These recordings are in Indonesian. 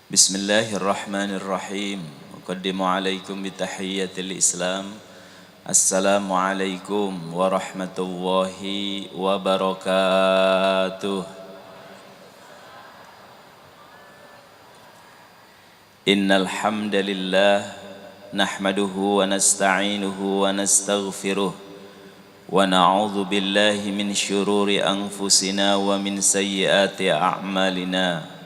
Bismillahirrahmanirrahim. Uqaddimu alaikum bitahiyyatil Islam. Assalamualaikum warahmatullahi wabarakatuh. Innal hamdalillah nahmaduhu wa nasta'inuhu wa nastaghfiruh wa na'udzu billahi min syururi anfusina wa min sayyiati a'malina.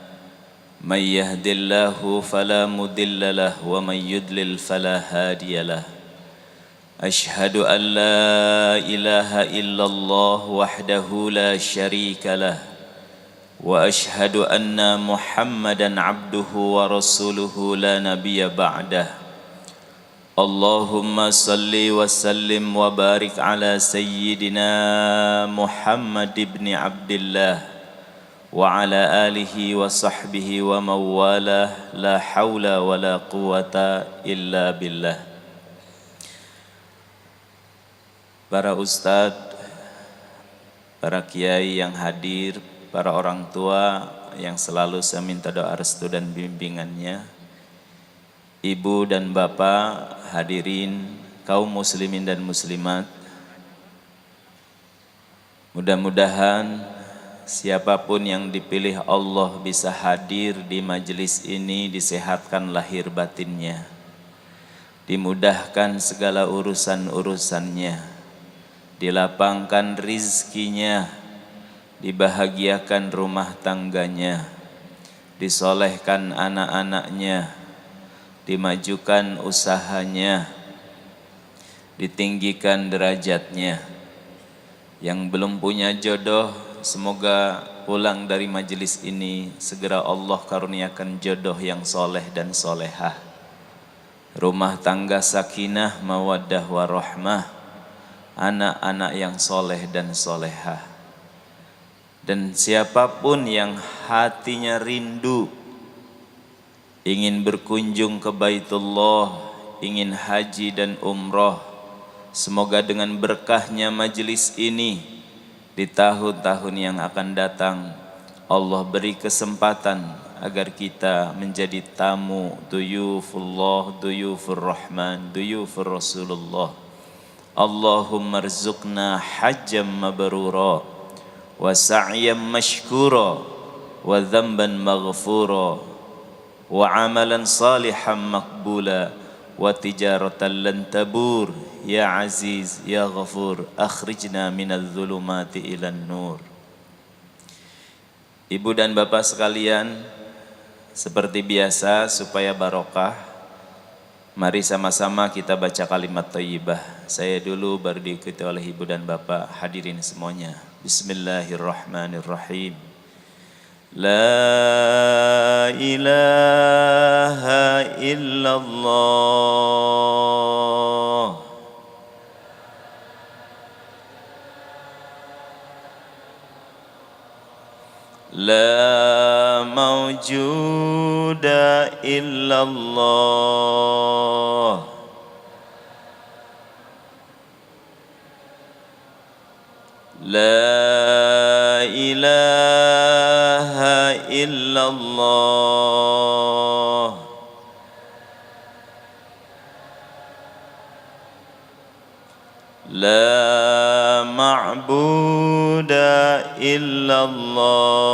من يهد الله فلا مضل له ومن يضلل فلا هادي له أشهد أن لا إله إلا الله وحده لا شريك له وأشهد أن محمدا عبده ورسوله لا نبي بعده اللهم صل وسلم وبارك على سيدنا محمد بن عبد الله وعلى آله وصحبه ومن والاه لا حول ولا قوة إلا بالله. Para ustadz, para kiai yang hadir, para orang tua yang selalu saya minta doa restu dan bimbingannya, ibu dan bapak hadirin, kaum muslimin dan muslimat, mudah-mudahan siapapun yang dipilih Allah bisa hadir di majelis ini, disehatkan lahir batinnya, dimudahkan segala urusan-urusannya, dilapangkan rizkinya, dibahagiakan rumah tangganya, disolehkan anak-anaknya, dimajukan usahanya, ditinggikan derajatnya. Yang belum punya jodoh, semoga pulang dari majelis ini segera Allah karuniakan jodoh yang soleh dan solehah, rumah tangga sakinah, mawaddah warahmah, anak-anak yang soleh dan solehah. Dan siapapun yang hatinya rindu ingin berkunjung ke Baitullah, ingin haji dan umroh, semoga dengan berkahnya majelis ini di tahun-tahun yang akan datang Allah beri kesempatan agar kita menjadi tamu duyufullah, duyufur rahman, duyufur rasulullah. Allahumma rzuqna hajjam mabrura wa sa'yam mashkura wa dhanban maghfura wa amalan salihan maqbula wa tijaratan lan tabur. Ya Aziz, Ya Ghafur, akhrijna minadh dhulumati ilan nur. Ibu dan bapak sekalian, seperti biasa supaya barokah, mari sama-sama kita baca kalimat thayyibah. Saya dulu baru diikuti oleh ibu dan bapak, hadirin semuanya. Bismillahirrahmanirrahim. La ilaha illallah. La mawjuda illallah. La ilaha illallah. La ma'buda illallah.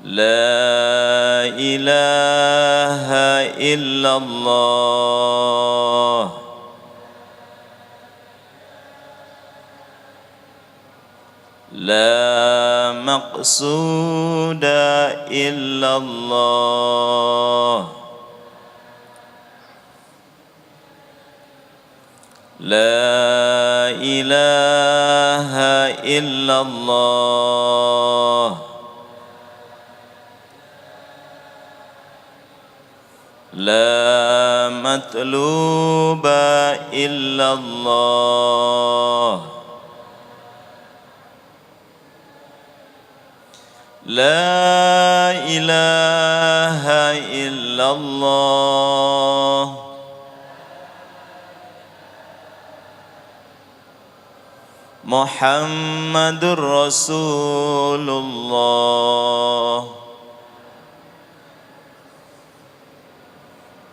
La ilaha illallah. La maqsuda illallah. La ilaha illallah. La matluba illallah. La ilaha illallah. Muhammadur Rasulullah.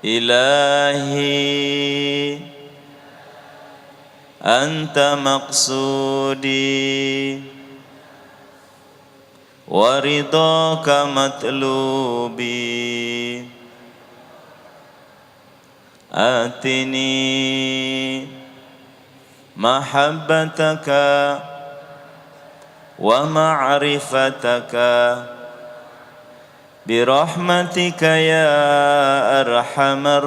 Ilahi anta maqsudi wa ridhaka matlubi atini mahabbataka wa ma'rifataka birahmatika ya arhamar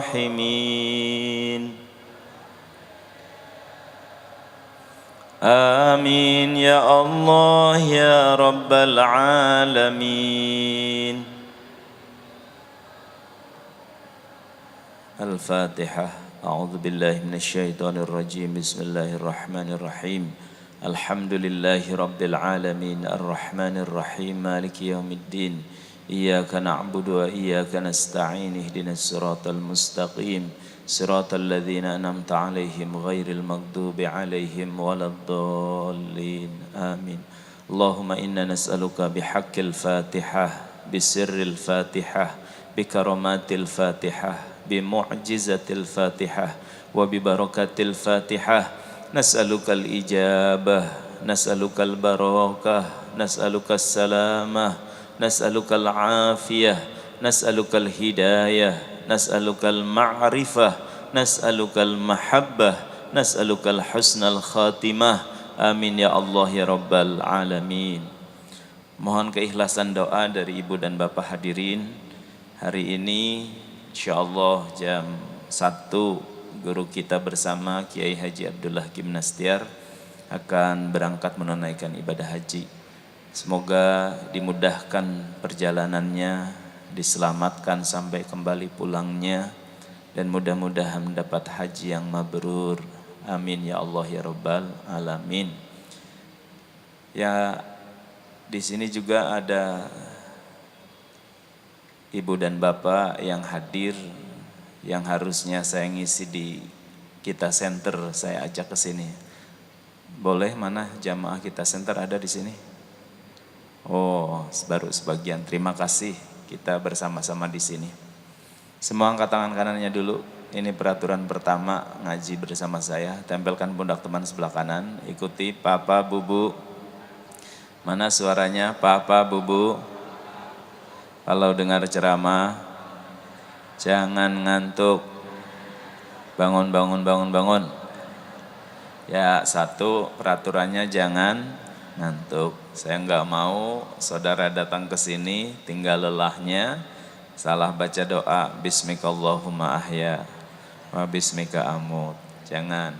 rahimin. Amin ya Allah ya Rabbal alamin. Al-Fatihah. A'udzu billahi minasy syaithanir rajim. Bismillahirrahmanirrahim. Alhamdulillahi rabbil alamin arrahmanir rahim maliki yaumiddin. Iyyaka na'budu wa iyyaka nasta'in ihdinas siratal mustaqim siratal ladzina an'amta 'alaihim ghairil maghdubi 'alaihim waladdallin. Amin. Allahumma inna nas'aluka bihaqqil Fatihah bisirril Fatihah bikaramatil Fatihah bimu'jizatil Fatihah wa bibarakatil Fatihah. Nas'alukal ijabah, nas'alukal barakah, nas'alukal salamah, nas'alukal afiyah, nas'alukal hidayah, nas'alukal ma'rifah, nas'alukal mahabbah, nas'alukal husnal khatimah. Amin ya Allah ya Rabbal alamin. Mohon keikhlasan doa dari ibu dan bapak hadirin. Hari ini insyaallah jam 1 guru kita bersama Kiai Haji Abdullah Gimnastiar akan berangkat menunaikan ibadah haji. Semoga dimudahkan perjalanannya, diselamatkan sampai kembali pulangnya, dan mudah-mudahan mendapat haji yang mabrur. Amin ya Allah ya Rabbal alamin. Ya, di sini juga ada ibu dan bapak yang hadir, yang harusnya saya ngisi di Kita Center, saya ajak ke sini. Boleh, mana jamaah Kita Center ada di sini? Oh, baru sebagian. Terima kasih, kita bersama-sama di sini. Semua angkat tangan kanannya dulu. Ini peraturan pertama ngaji bersama saya. Tempelkan pundak teman sebelah kanan. Ikuti Papa Bubu. Mana suaranya? Papa Bubu. Kalau dengar ceramah, jangan ngantuk. Bangun, bangun, bangun, bangun. Ya, satu peraturannya jangan ngantuk. Saya enggak mau saudara datang ke sini tinggal lelahnya, salah baca doa Bismikallahumma ahya wa bismika amut. Jangan.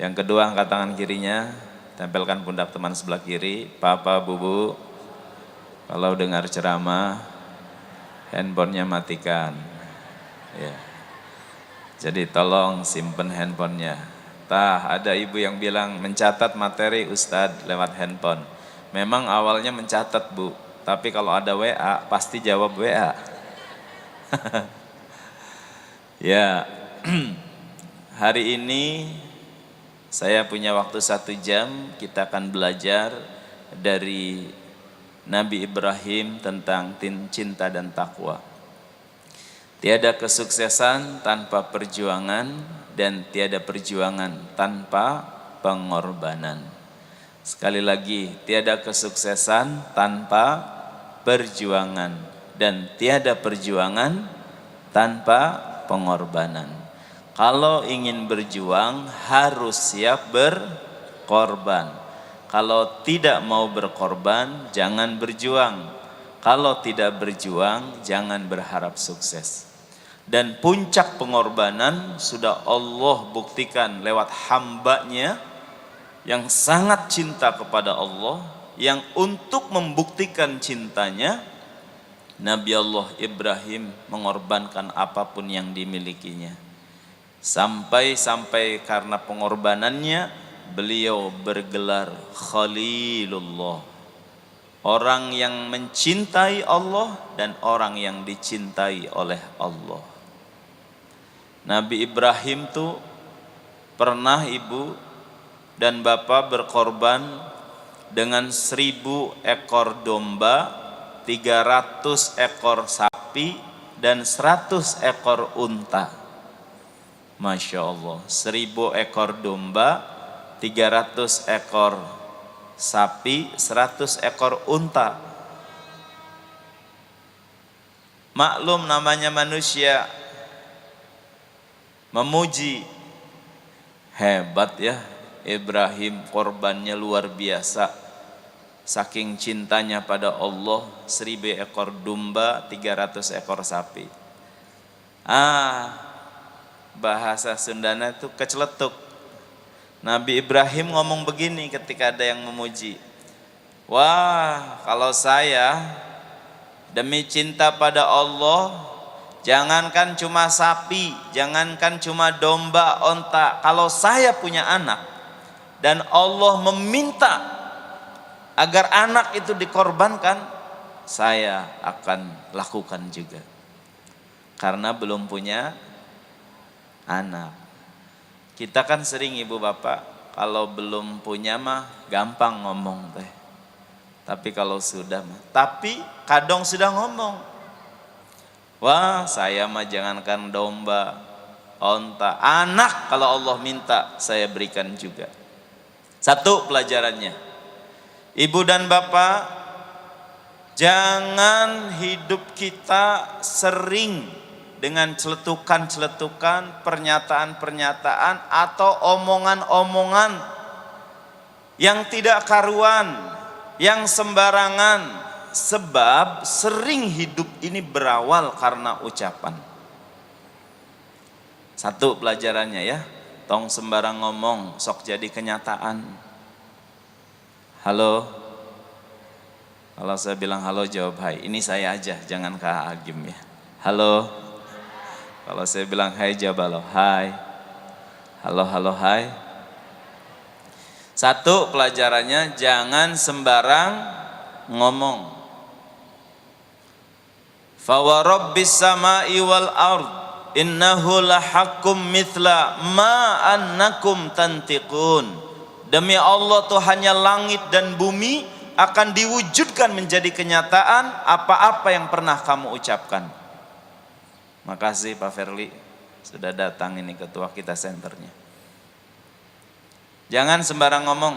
Yang kedua, angkat tangan kirinya, tempelkan pundak teman sebelah kiri. Papa Bubu, kalau dengar ceramah, handphonenya matikan. Ya. Jadi tolong simpen handphonenya. Ada ibu yang bilang mencatat materi Ustadz lewat handphone. Memang awalnya mencatat Bu, tapi kalau ada WA pasti jawab WA. Ya, hari ini saya punya waktu 1 jam, kita akan belajar dari Nabi Ibrahim tentang cinta dan takwa. Tiada kesuksesan tanpa perjuangan dan tiada perjuangan tanpa pengorbanan. Sekali lagi, tiada kesuksesan tanpa perjuangan dan tiada perjuangan tanpa pengorbanan. Kalau ingin berjuang harus siap berkorban. Kalau tidak mau berkorban, jangan berjuang. Kalau tidak berjuang, jangan berharap sukses. Dan puncak pengorbanan sudah Allah buktikan lewat hambanya yang sangat cinta kepada Allah, yang untuk membuktikan cintanya, Nabi Allah Ibrahim mengorbankan apapun yang dimilikinya. Sampai karena pengorbanannya, beliau bergelar Khalilullah. Orang yang mencintai Allah dan orang yang dicintai oleh Allah. Nabi Ibrahim tuh pernah ibu dan bapak berkorban dengan 1000 ekor domba, 300 ekor sapi, dan 100 ekor unta. Masya Allah, 1000 ekor domba, 300 ekor sapi, 100 ekor unta. Maklum namanya manusia, memuji. Hebat ya Ibrahim, korbannya luar biasa. Saking cintanya pada Allah, 1000 ekor domba, 300 ekor sapi. Bahasa Sundana itu keceletuk. Nabi Ibrahim ngomong begini ketika ada yang memuji. Wah, kalau saya demi cinta pada Allah, jangankan cuma sapi, jangankan cuma domba, onta. Kalau saya punya anak dan Allah meminta agar anak itu dikorbankan, saya akan lakukan juga. Karena belum punya anak. Kita kan sering ibu bapak, kalau belum punya mah gampang ngomong teh. Tapi kalau sudah mah, tapi kadang sudah ngomong. Wah, saya mah jangankan domba, onta, anak kalau Allah minta saya berikan juga. Satu pelajarannya, ibu dan bapak, jangan hidup kita sering dengan celetukan-celetukan, pernyataan-pernyataan atau omongan-omongan yang tidak karuan, yang sembarangan. Sebab sering hidup ini berawal karena ucapan. Satu pelajarannya ya, tong sembarang ngomong sok jadi kenyataan. Halo, kalau saya bilang halo jawab hai. Ini saya aja, jangan Kak Agim ya. Halo, kalau saya bilang hai jawab halo, hai. Halo, halo, hai. Satu pelajarannya, jangan sembarang ngomong. Fa wa rabbis samai wal ard innahu lahaqqum mithla ma annakum tantiqun. Demi Allah, Tuhannya langit dan bumi akan diwujudkan menjadi kenyataan apa-apa yang pernah kamu ucapkan. Makasih Pak Ferli sudah datang, ini ketua kita senternya. Jangan sembarang ngomong.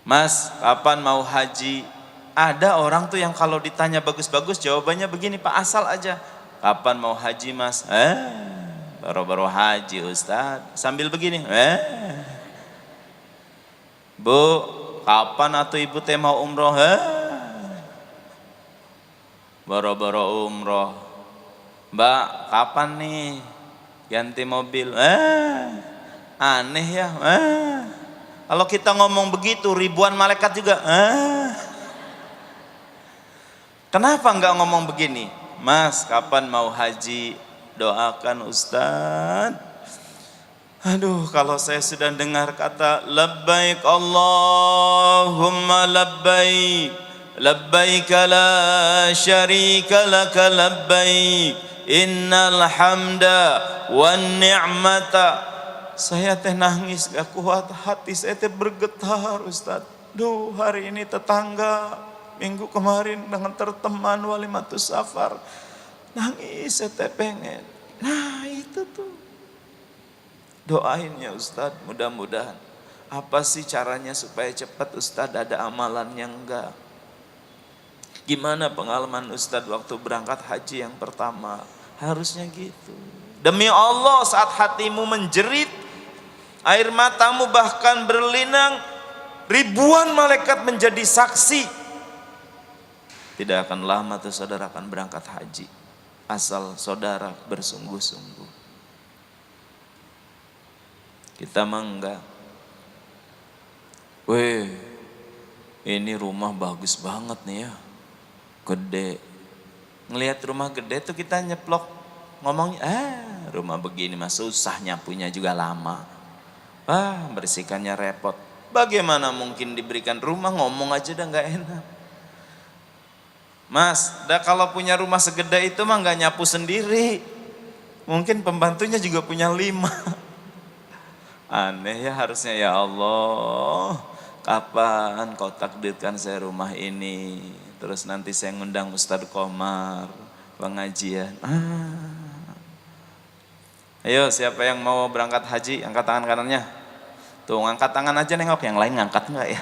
Mas, kapan mau haji? Ada orang tuh yang kalau ditanya bagus-bagus jawabannya begini, Pak, asal aja. Kapan mau haji Mas? Baru-baru haji Ustaz. Sambil begini, Bu, kapan atau ibu teh mau umroh? Baru-baru umroh. Mbak, kapan nih ganti mobil? Aneh ya. Kalau kita ngomong begitu, ribuan malaikat juga. Kenapa enggak ngomong begini? Mas, kapan mau haji? Doakan Ustaz. Aduh, kalau saya sudah dengar kata labbaik Allahumma labbaik, labbaik la syarika laka labbaik, innal hamda wan ni'mata. Saya teh nangis gak kuat, hati saya teh bergetar Ustaz. Duh, hari ini tetangga minggu kemarin dengan terteman walimatus safar, nangis saya teh pengen. Nah itu tuh, doain ya Ustaz, mudah-mudahan. Apa sih caranya supaya cepat Ustaz ada amalan yang enggak? Gimana pengalaman Ustaz waktu berangkat haji yang pertama? Harusnya gitu. Demi Allah, saat hatimu menjerit, air matamu bahkan berlinang, ribuan malaikat menjadi saksi. Tidak akan lama tuh saudara akan berangkat haji, asal saudara bersungguh-sungguh. Kita mah enggak. Weh, ini rumah bagus banget nih ya, gede. Ngelihat rumah gede tuh kita nyeplok ngomongnya, rumah begini mah susah, nyapunya juga lama. Bersihkannya repot. Bagaimana mungkin diberikan rumah, ngomong aja udah nggak enak. Mas, kalau punya rumah segede itu mah nggak nyapu sendiri. Mungkin pembantunya juga punya 5. Aneh ya, harusnya ya Allah, kapan kau takdirkan saya rumah ini, terus nanti saya ngundang Ustadz Komar pengajian. Ayo, siapa yang mau berangkat haji, angkat tangan kanannya. Tuh, angkat tangan aja, nengok yang lain ngangkat enggak ya?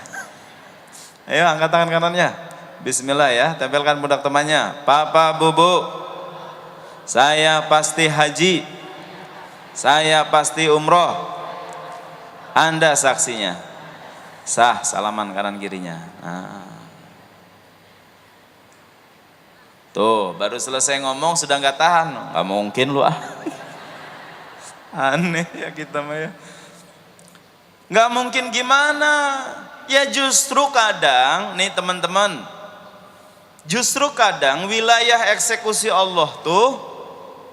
Ayo, angkat tangan kanannya. Bismillah ya, tempelkan pundak temannya. Papa, Bubu, saya pasti haji, saya pasti umroh. Anda saksinya. Sah, salaman kanan kirinya. Tuh, baru selesai ngomong sudah nggak tahan. Nggak mungkin lu ah. Aneh ya kita mah ya. Nggak mungkin gimana? Ya justru kadang, nih teman-teman, justru kadang wilayah eksekusi Allah tuh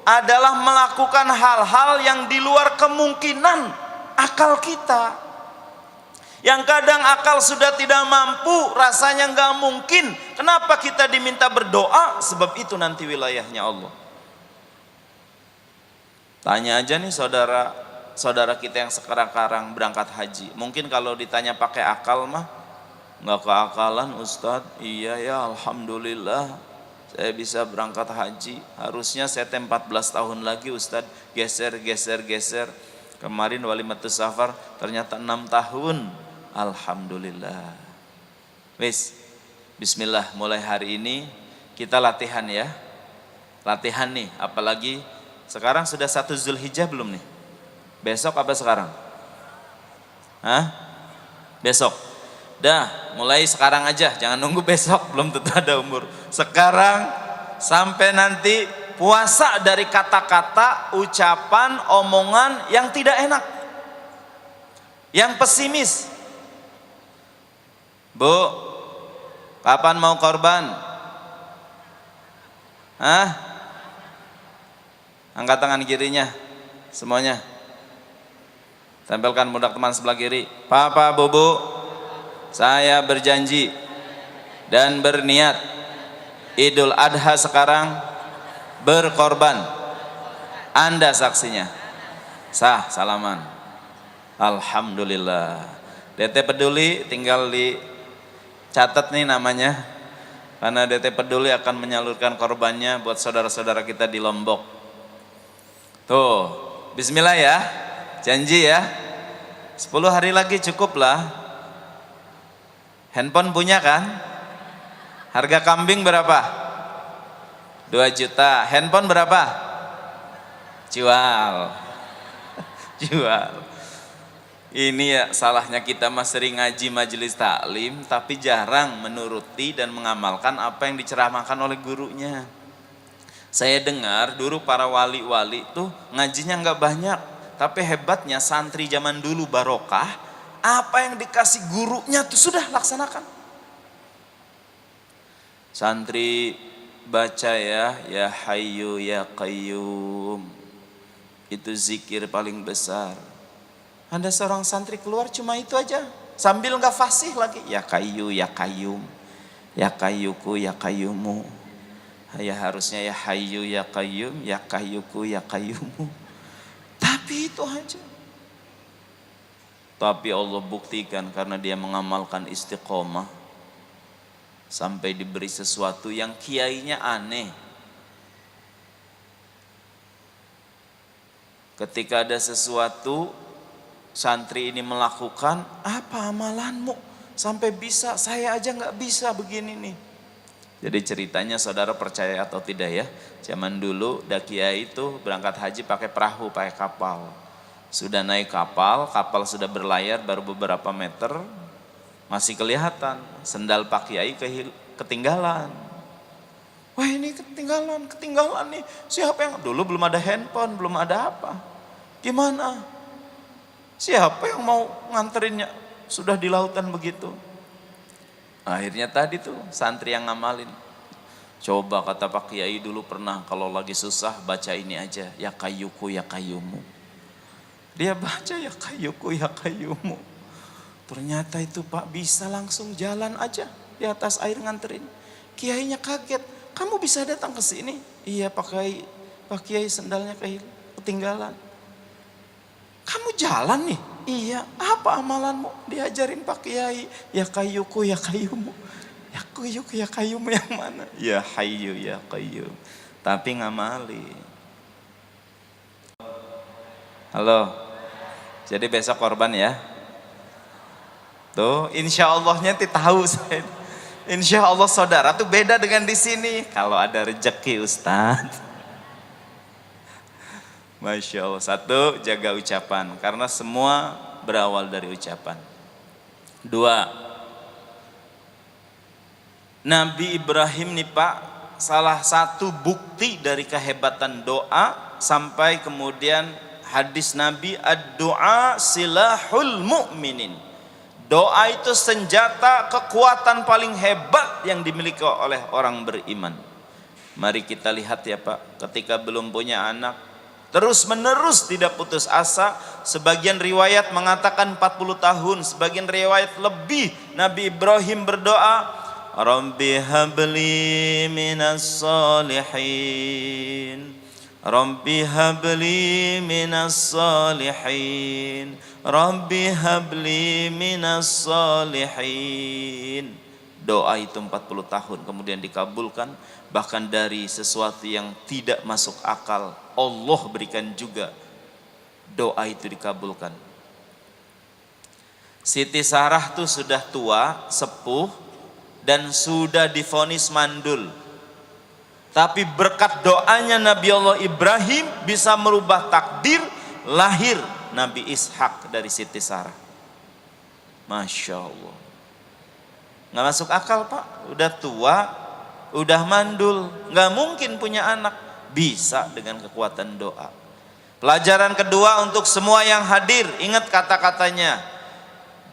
adalah melakukan hal-hal yang di luar kemungkinan akal kita. Yang kadang akal sudah tidak mampu, rasanya nggak mungkin. Kenapa kita diminta berdoa? Sebab itu nanti wilayahnya Allah. Tanya aja nih saudara kita yang sekarang berangkat haji. Mungkin kalau ditanya pakai akal mah nggak keakalan Ustadz. Iya ya, alhamdulillah saya bisa berangkat haji. Harusnya saya 14 tahun lagi Ustadz, geser. Kemarin walimatus safar ternyata 6 tahun. Alhamdulillah. Wis, bismillah, mulai hari ini kita latihan ya. Latihan nih, apalagi sekarang sudah 1 Zulhijjah belum nih? Besok apa sekarang? Hah? Besok. Dah, mulai sekarang aja, jangan nunggu besok, belum tentu ada umur. Sekarang sampai nanti puasa dari kata-kata, ucapan, omongan yang tidak enak, yang pesimis. Bu, kapan mau korban? Hah? Angkat tangan kirinya semuanya. Tempelkan pundak teman sebelah kiri. Papa, Bubu, saya berjanji dan berniat Idul Adha sekarang berkorban. Anda saksinya. Sah, salaman. Alhamdulillah. DT Peduli tinggal dicatat nih namanya. Karena DT Peduli akan menyalurkan korbannya buat saudara-saudara kita di Lombok. Tuh, bismillah ya. Janji ya. 10 hari lagi cukup lah. Handphone punya kan? Harga kambing berapa? 2 juta. Handphone berapa? Jual. Jual. Ini ya salahnya kita mah sering ngaji majelis taklim tapi jarang menuruti dan mengamalkan apa yang diceramahkan oleh gurunya. Saya dengar dulu para wali-wali tuh ngajinya nggak banyak, tapi hebatnya santri zaman dulu barokah, apa yang dikasih gurunya tuh sudah laksanakan. Santri baca ya Hayyu ya Qayyum, itu zikir paling besar. Ada seorang santri keluar cuma itu aja, sambil nggak fasih lagi, ya Qayyu ya Qayyum, ya Qayyuku ya Qayyumu. Ya harusnya ya Hayyu ya Qayyum, ya Qayyuku ya Qayyumu. Tapi itu aja. Tapi Allah buktikan karena dia mengamalkan istiqomah sampai diberi sesuatu yang kiainya aneh. Ketika ada sesuatu santri ini melakukan, apa amalanmu sampai bisa? Saya aja nggak bisa begini nih. Jadi ceritanya saudara percaya atau tidak ya, zaman dulu dakiai itu berangkat haji pakai perahu, pakai kapal. Sudah naik kapal sudah berlayar baru beberapa meter, masih kelihatan sendal Pak Kiai ketinggalan. Wah ini ketinggalan nih, siapa yang, dulu belum ada handphone, belum ada apa. Gimana? Siapa yang mau nganterinnya? Sudah di lautan begitu. Akhirnya tadi tuh santri yang ngamalin. Coba kata Pak Kiai dulu pernah kalau lagi susah baca ini aja, ya Qayyuku ya Qayyumu. Dia baca ya Qayyuku ya Qayyumu. Ternyata itu Pak bisa langsung jalan aja di atas air nganterin. Kiainya kaget, kamu bisa datang ke sini? Iya Pak Kiai sendalnya ketinggalan. Kamu jalan nih? Iya, apa amalanmu? Diajarin Pak Kiai. Ya kayuku, ya kayumu. Ya kayuku, ya kayumu yang mana? Ya hayyu, ya qayyum. Tapi ngamali. Halo. Jadi besok korban ya. Tuh, insya Allahnya tahu saya. Insya Allah saudara tuh beda dengan di sini. Kalau ada rezeki Ustadz. Masya Allah. Satu, jaga ucapan. Karena semua berawal dari ucapan. Dua, Nabi Ibrahim nih Pak, salah satu bukti dari kehebatan doa, sampai kemudian hadis Nabi, ad-du'a silahul mu'minin. Doa itu senjata kekuatan paling hebat yang dimiliki oleh orang beriman. Mari kita lihat ya Pak, ketika belum punya anak, terus menerus tidak putus asa. Sebagian riwayat mengatakan 40 tahun, sebagian riwayat lebih. Nabi Ibrahim berdoa, Rabbi habli minas salihin, Rabbi habli minas salihin, Rabbi habli minas salihin. Doa itu 40 tahun kemudian dikabulkan. Bahkan dari sesuatu yang tidak masuk akal, Allah berikan juga doa itu dikabulkan. Siti Sarah tuh sudah tua, sepuh, dan sudah divonis mandul. Tapi berkat doanya Nabi Allah Ibrahim bisa merubah takdir, lahir Nabi Ishak dari Siti Sarah. Masya Allah. Nggak masuk akal Pak, udah tua, udah mandul, nggak mungkin punya anak. Bisa dengan kekuatan doa. Pelajaran kedua untuk semua yang hadir, ingat kata-katanya.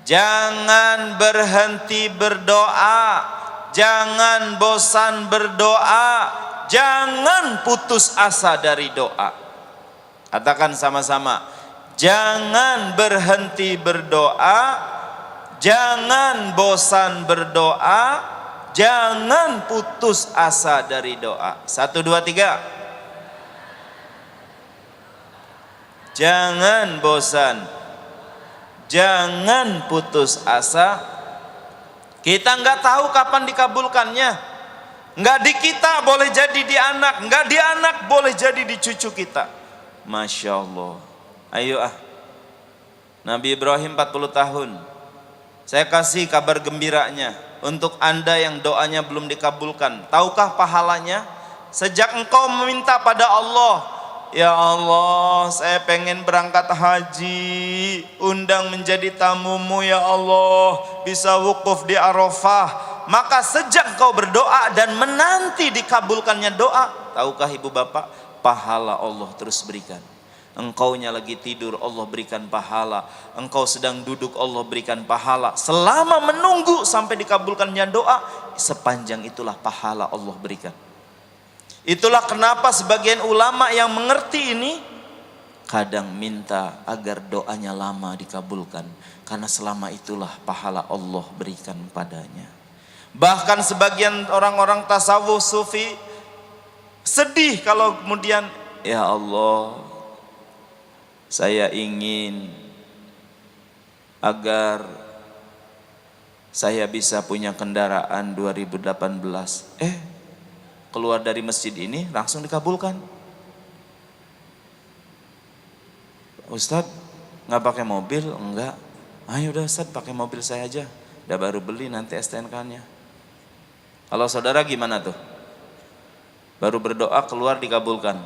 Jangan berhenti berdoa, jangan bosan berdoa, jangan putus asa dari doa. Katakan sama-sama, jangan berhenti berdoa, jangan bosan berdoa, jangan putus asa dari doa. 1, 2, 3. Jangan bosan, jangan putus asa. Kita nggak tahu kapan dikabulkannya. Nggak di kita, boleh jadi di anak. Nggak di anak, boleh jadi di cucu kita. Masya Allah. Ayo Nabi Ibrahim 40 tahun. Saya kasih kabar gembiranya untuk Anda yang doanya belum dikabulkan. Tahukah pahalanya? Sejak engkau meminta pada Allah, ya Allah, saya pengen berangkat haji, undang menjadi tamumu ya Allah, bisa wukuf di Arafah. Maka sejak kau berdoa dan menanti dikabulkannya doa, tahukah ibu bapak, pahala Allah terus berikan. Engkaunya lagi tidur, Allah berikan pahala. Engkau sedang duduk, Allah berikan pahala. Selama menunggu sampai dikabulkannya doa, sepanjang itulah pahala Allah berikan. Itulah kenapa sebagian ulama yang mengerti ini kadang minta agar doanya lama dikabulkan, karena selama itulah pahala Allah berikan padanya. Bahkan sebagian orang-orang tasawuf sufi sedih kalau kemudian, ya Allah, saya ingin agar saya bisa punya kendaraan 2018. Keluar dari masjid ini langsung dikabulkan. Ustadz, nggak pakai mobil? Enggak. Ayo udah Ustadz, pakai mobil saya aja. Udah baru beli nanti STNK-nya. Kalau saudara gimana tuh? Baru berdoa keluar dikabulkan.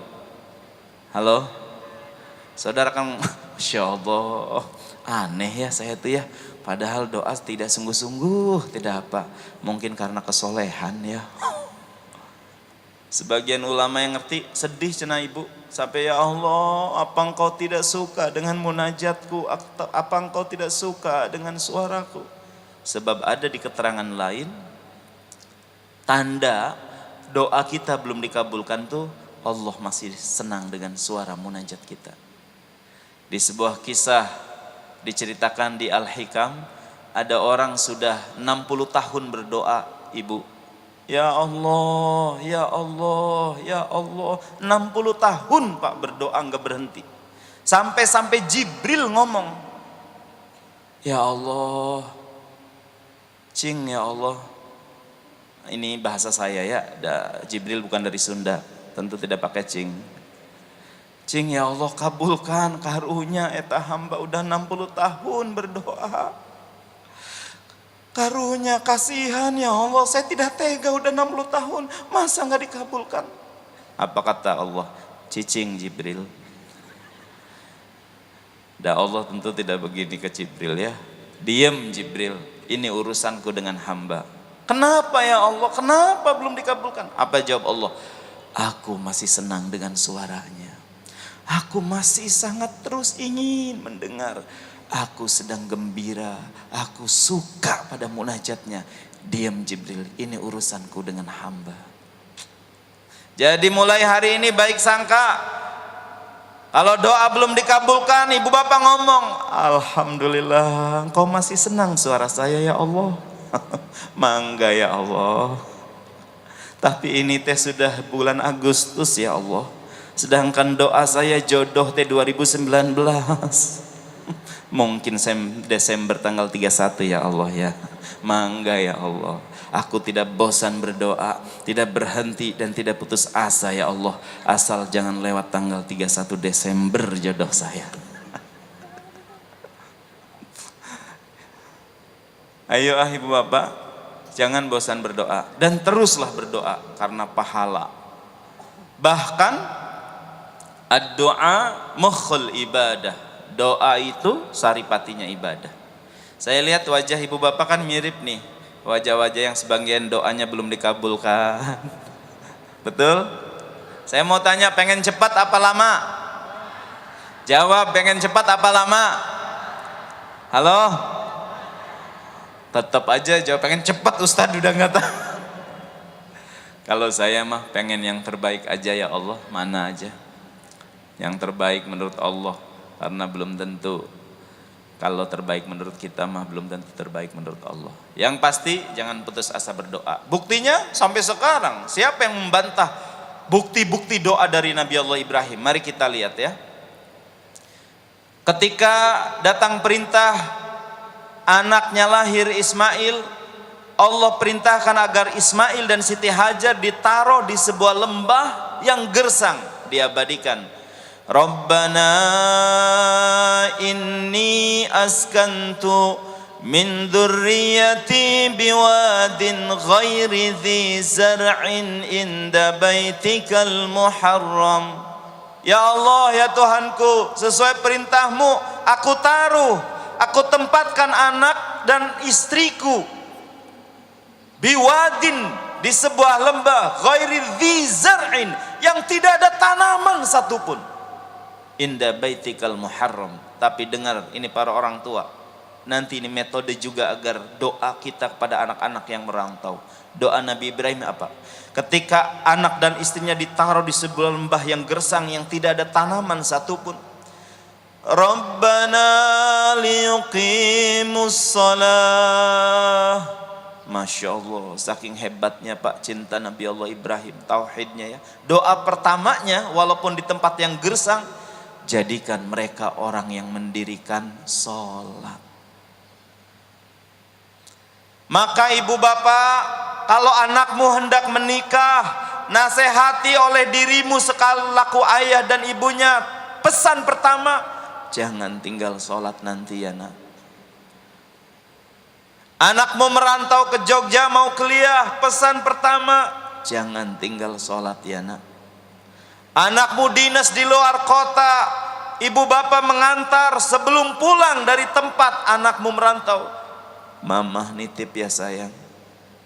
Halo? Saudara kan, Masya Allah, aneh ya saya tuh ya. Padahal doa tidak sungguh-sungguh, tidak apa. Mungkin karena kesolehan ya. Sebagian ulama yang ngerti sedih cenah ibu, sampai ya Allah, apa engkau tidak suka dengan munajatku, apa engkau tidak suka dengan suaraku. Sebab ada di keterangan lain, tanda doa kita belum dikabulkan tuh Allah masih senang dengan suara munajat kita. Di sebuah kisah diceritakan di Al-Hikam, ada orang sudah 60 tahun berdoa, ibu, ya Allah, ya Allah, ya Allah. 60 tahun Pak berdoa nggak berhenti. Sampai-sampai Jibril ngomong, Ya Allah, cing ya Allah. Ini bahasa saya ya, Jibril bukan dari Sunda, tentu tidak pakai cing. Cing ya Allah, kabulkan karunya eta hamba udah 60 tahun berdoa. Karunya kasihan ya Allah, saya tidak tega udah 60 tahun, masa nggak dikabulkan? Apa kata Allah? Cicing Jibril. Dan Allah tentu tidak begini ke Jibril ya. Diam Jibril, ini urusanku dengan hamba. Kenapa ya Allah? Kenapa belum dikabulkan? Apa jawab Allah? Aku masih senang dengan suaranya. Aku masih sangat terus ingin mendengar. Aku sedang gembira. Aku suka pada munajatnya. Diam Jibril, ini urusanku dengan hamba. Jadi mulai hari ini baik sangka. Kalau doa belum dikabulkan, ibu bapak ngomong, alhamdulillah engkau masih senang suara saya ya Allah. Mangga ya Allah. Tapi ini teh sudah bulan Agustus ya Allah. Sedangkan doa saya jodoh teh 2019. Mungkin Desember tanggal 31 ya Allah ya. Mangga ya Allah. Aku tidak bosan berdoa, tidak berhenti dan tidak putus asa ya Allah. Asal jangan lewat tanggal 31 Desember jodoh saya. Ayo ibu bapak, jangan bosan berdoa. Dan teruslah berdoa karena pahala. Bahkan ad-doa mukhul ibadah. Doa itu saripatinya ibadah. Saya lihat wajah ibu bapak kan mirip nih. Wajah-wajah yang sebagian doanya belum dikabulkan. Betul? Saya mau tanya, pengen cepat apa lama? Jawab, pengen cepat apa lama? Halo? Tetap aja jawab pengen cepat, Ustadz udah nggak tahu. Kalau saya mah pengen yang terbaik aja ya Allah, mana aja. Yang terbaik menurut Allah, karena belum tentu. Kalau terbaik menurut kita mah belum tentu terbaik menurut Allah. Yang pasti jangan putus asa berdoa. Buktinya sampai sekarang siapa yang membantah bukti-bukti doa dari Nabi Allah Ibrahim? Mari kita lihat ya. Ketika datang perintah anaknya lahir Ismail, Allah perintahkan agar Ismail dan Siti Hajar ditaruh di sebuah lembah yang gersang, diabadikan. Rabbana inni askantu min dzurriyyati biwadin ghairi dzi zar'in inda baitikal muharram. Ya Allah, ya Tuhanku, sesuai perintahmu aku tempatkan anak dan istriku biwadin, di sebuah lembah ghairi dzi zar'in, yang tidak ada tanaman satupun, inda baitikal muharram. Tapi dengar ini para orang tua, nanti ini metode juga agar doa kita kepada anak-anak yang merantau. Doa Nabi Ibrahim apa? Ketika anak dan istrinya ditaruh di sebuah lembah yang gersang yang tidak ada tanaman satupun. Rabbana liyuqimus shalah. Masya Allah, saking hebatnya Pak cinta Nabi Allah Ibrahim, tauhidnya ya. Doa pertamanya walaupun di tempat yang gersang, jadikan mereka orang yang mendirikan sholat. Maka ibu bapak, kalau anakmu hendak menikah, nasihati oleh dirimu sekalaku ayah dan ibunya. Pesan pertama, jangan tinggal sholat nanti ya nak. Anakmu merantau ke Jogja mau kuliah, pesan pertama, jangan tinggal sholat ya nak. Anakmu dinas di luar kota, ibu bapak mengantar sebelum pulang dari tempat anakmu merantau. Mamah nitip ya sayang.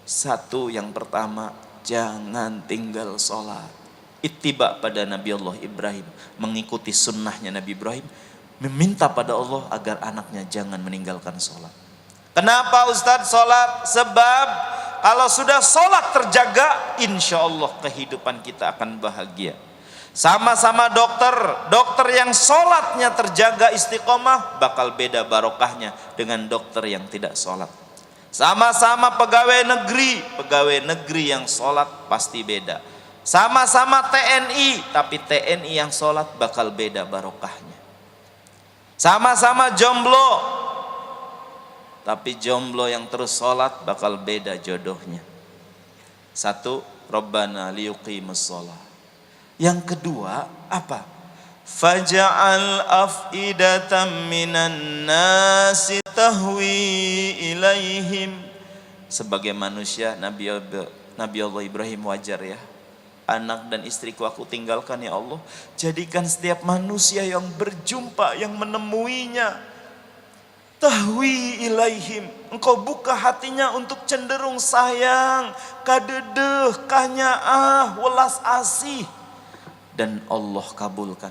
Satu yang pertama, jangan tinggal sholat. Ittiba pada Nabi Allah Ibrahim, mengikuti sunnahnya Nabi Ibrahim, meminta pada Allah agar anaknya jangan meninggalkan sholat. Kenapa Ustadz sholat? Sebab kalau sudah sholat terjaga, insya Allah kehidupan kita akan bahagia. Sama-sama dokter yang sholatnya terjaga istiqomah bakal beda barokahnya dengan dokter yang tidak sholat. Sama-sama pegawai negeri yang sholat pasti beda. Sama-sama TNI, tapi TNI yang sholat bakal beda barokahnya. Sama-sama jomblo, Tapi jomblo yang terus sholat bakal beda jodohnya. Satu, Rabbana liyuqimus sholat. Yang kedua apa? Faja'al af'idatan minan nasi tahwi ilaihim. Sebagai manusia, Nabi Allah Ibrahim wajar ya. Anak dan istriku aku tinggalkan ya Allah. Jadikan setiap manusia yang berjumpa, yang menemuinya, tahwi ilaihim, engkau buka hatinya untuk cenderung sayang, kadedeh, kanyaah, welas asih. Dan Allah kabulkan.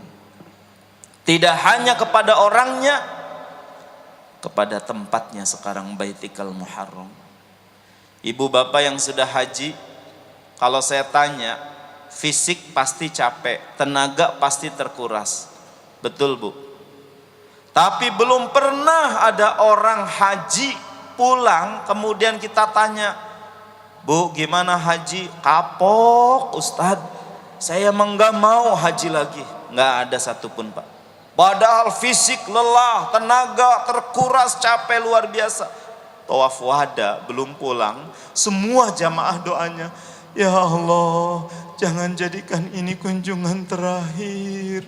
Tidak hanya kepada orangnya, kepada tempatnya sekarang Baitikal Muharram. Ibu bapak yang sudah haji, kalau saya tanya, fisik pasti capek, tenaga pasti terkuras. Betul Bu? Tapi belum pernah ada orang haji pulang kemudian kita tanya, Bu gimana haji? Kapok Ustadz, saya emang gak mau haji lagi. Gak ada satupun Pak. Padahal fisik lelah, tenaga terkuras, capek luar biasa. Tawaf wada belum pulang, semua jamaah doanya, ya Allah jangan jadikan ini kunjungan terakhir.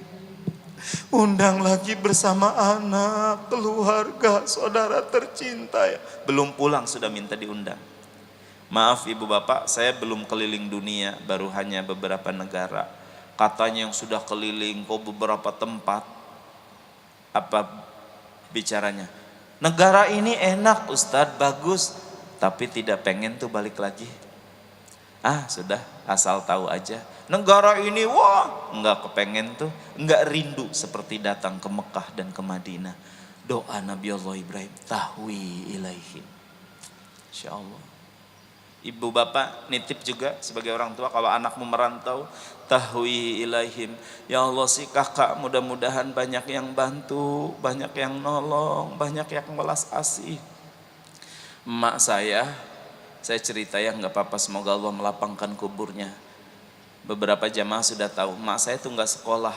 Undang lagi bersama anak, keluarga, saudara tercinta ya. Belum pulang sudah minta diundang. Maaf ibu bapak, saya belum keliling dunia, baru hanya beberapa negara. Katanya yang sudah keliling kok beberapa tempat. Apa bicaranya? Negara ini enak Ustadz, bagus, tapi tidak pengen tuh balik lagi. Ah sudah, asal tahu aja. Negara ini wah enggak kepengen tuh, enggak rindu seperti datang ke Mekah dan ke Madinah. Doa Nabi Allah Ibrahim, tahwi ilaihim. Insya Allah. Ibu bapak nitip juga sebagai orang tua, kalau anakmu merantau, tahwi ilaihim. Ya Allah si kakak mudah-mudahan banyak yang bantu, banyak yang nolong, banyak yang welas asih. Emak saya cerita ya, nggak apa-apa, semoga Allah melapangkan kuburnya. Beberapa jamaah sudah tahu, emak saya tuh nggak sekolah,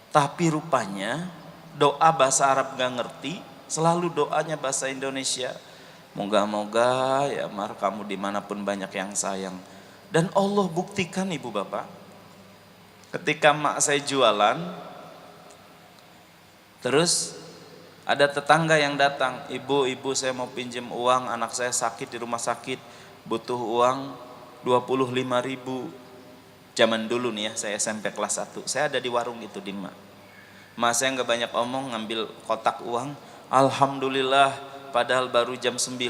tapi rupanya doa bahasa Arab nggak ngerti, selalu doanya bahasa Indonesia. Moga-moga ya Mar, kamu dimanapun banyak yang sayang. Dan Allah buktikan ibu bapak, ketika emak saya jualan, terus ada tetangga yang datang, ibu saya mau pinjam uang, anak saya sakit di rumah sakit, butuh uang 25.000. Zaman dulu nih ya, saya SMP kelas 1, saya ada di warung itu di emak. Emak saya nggak banyak omong, ngambil kotak uang, alhamdulillah, padahal baru jam 9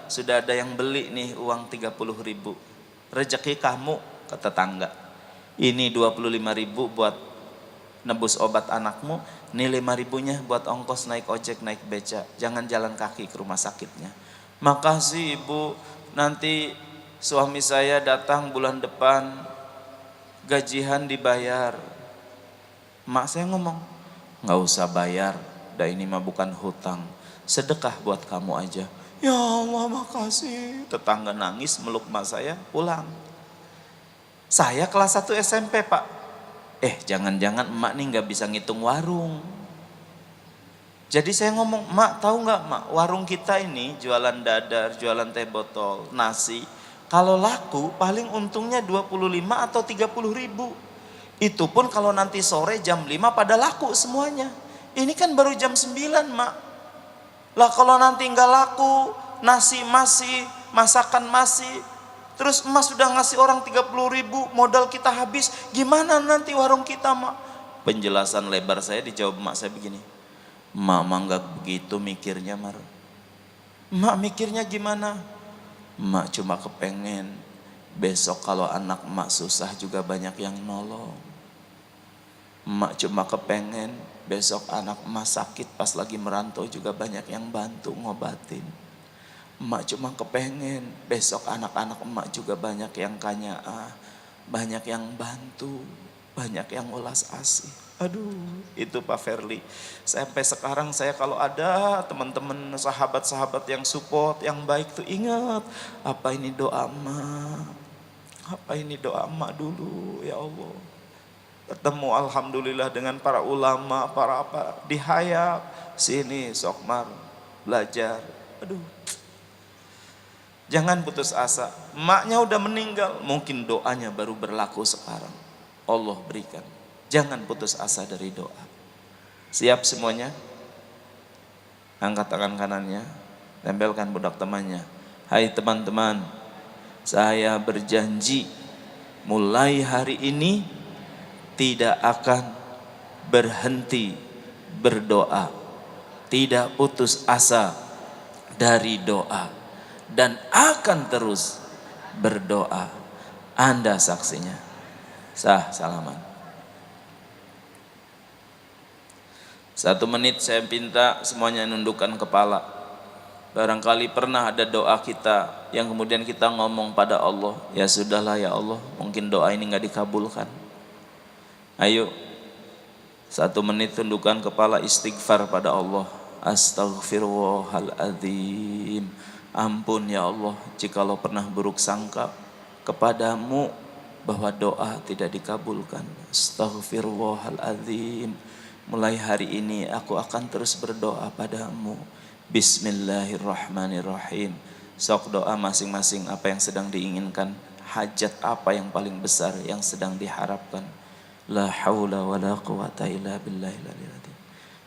sudah ada yang beli nih uang 30.000. Rezeki kamu, kata tetangga. Ini 25.000 buat nebus obat anakmu, ini 5.000-nya buat ongkos naik ojek, naik beca, jangan jalan kaki ke rumah sakitnya. Makasih ibu, nanti suami saya datang bulan depan, gajian dibayar. Mak saya ngomong, nggak usah bayar, dah ini mah bukan hutang, sedekah buat kamu aja. Ya Allah makasih. Tetangga nangis meluk mak saya, pulang. Saya kelas 1 SMP Pak. Jangan-jangan emak nih nggak bisa ngitung warung. Jadi saya ngomong, mak tahu nggak mak, warung kita ini jualan dadar, jualan teh botol, nasi, kalau laku paling untungnya 25 atau 30.000. Itu pun kalau nanti sore jam 5 pada laku semuanya. Ini kan baru jam 9 mak. Lah kalau nanti nggak laku, nasi masih, masakan masih, terus emas sudah ngasih orang 30.000, modal kita habis, gimana nanti warung kita mak? Penjelasan lebar saya dijawab mak saya begini, mak nggak begitu mikirnya Mar. Mak mikirnya gimana? Mak cuma kepengen besok kalau anak mak susah juga banyak yang nolong. Mak cuma kepengen besok anak emak sakit pas lagi merantau juga banyak yang bantu ngobatin. Emak cuma kepengen besok anak-anak emak juga banyak yang kanyaah, banyak yang bantu, banyak yang ulas asih. Aduh, itu Pak Ferli. Sampai sekarang saya kalau ada teman-teman sahabat-sahabat yang support, yang baik tuh ingat, apa ini doa emak? Apa ini doa emak dulu ya Allah. Ketemu alhamdulillah dengan para ulama, para apa, dihayap, sini Sokmar belajar. Aduh, jangan putus asa. Emaknya udah meninggal, mungkin doanya baru berlaku sekarang. Allah berikan. Jangan putus asa dari doa. Siap semuanya? Angkat tangan kanannya, tempelkan pundak temannya. Hai teman-teman, saya berjanji mulai hari ini tidak akan berhenti berdoa, tidak putus asa dari doa, dan akan terus berdoa. Anda saksinya. Sah, salaman. 1 menit saya minta semuanya nundukkan kepala. Barangkali pernah ada doa kita yang kemudian kita ngomong pada Allah, ya sudahlah ya Allah, mungkin doa ini nggak dikabulkan. Ayo, 1 menit tundukkan kepala, istighfar pada Allah. Astaghfirullahaladzim. Ampun ya Allah, jikalau pernah buruk sangka kepadamu bahwa doa tidak dikabulkan. Astaghfirullahaladzim. Mulai hari ini aku akan terus berdoa padamu. Bismillahirrahmanirrahim. Sok doa masing-masing apa yang sedang diinginkan, hajat apa yang paling besar yang sedang diharapkan. La haula wa la quwata illa billahil aliyil azim.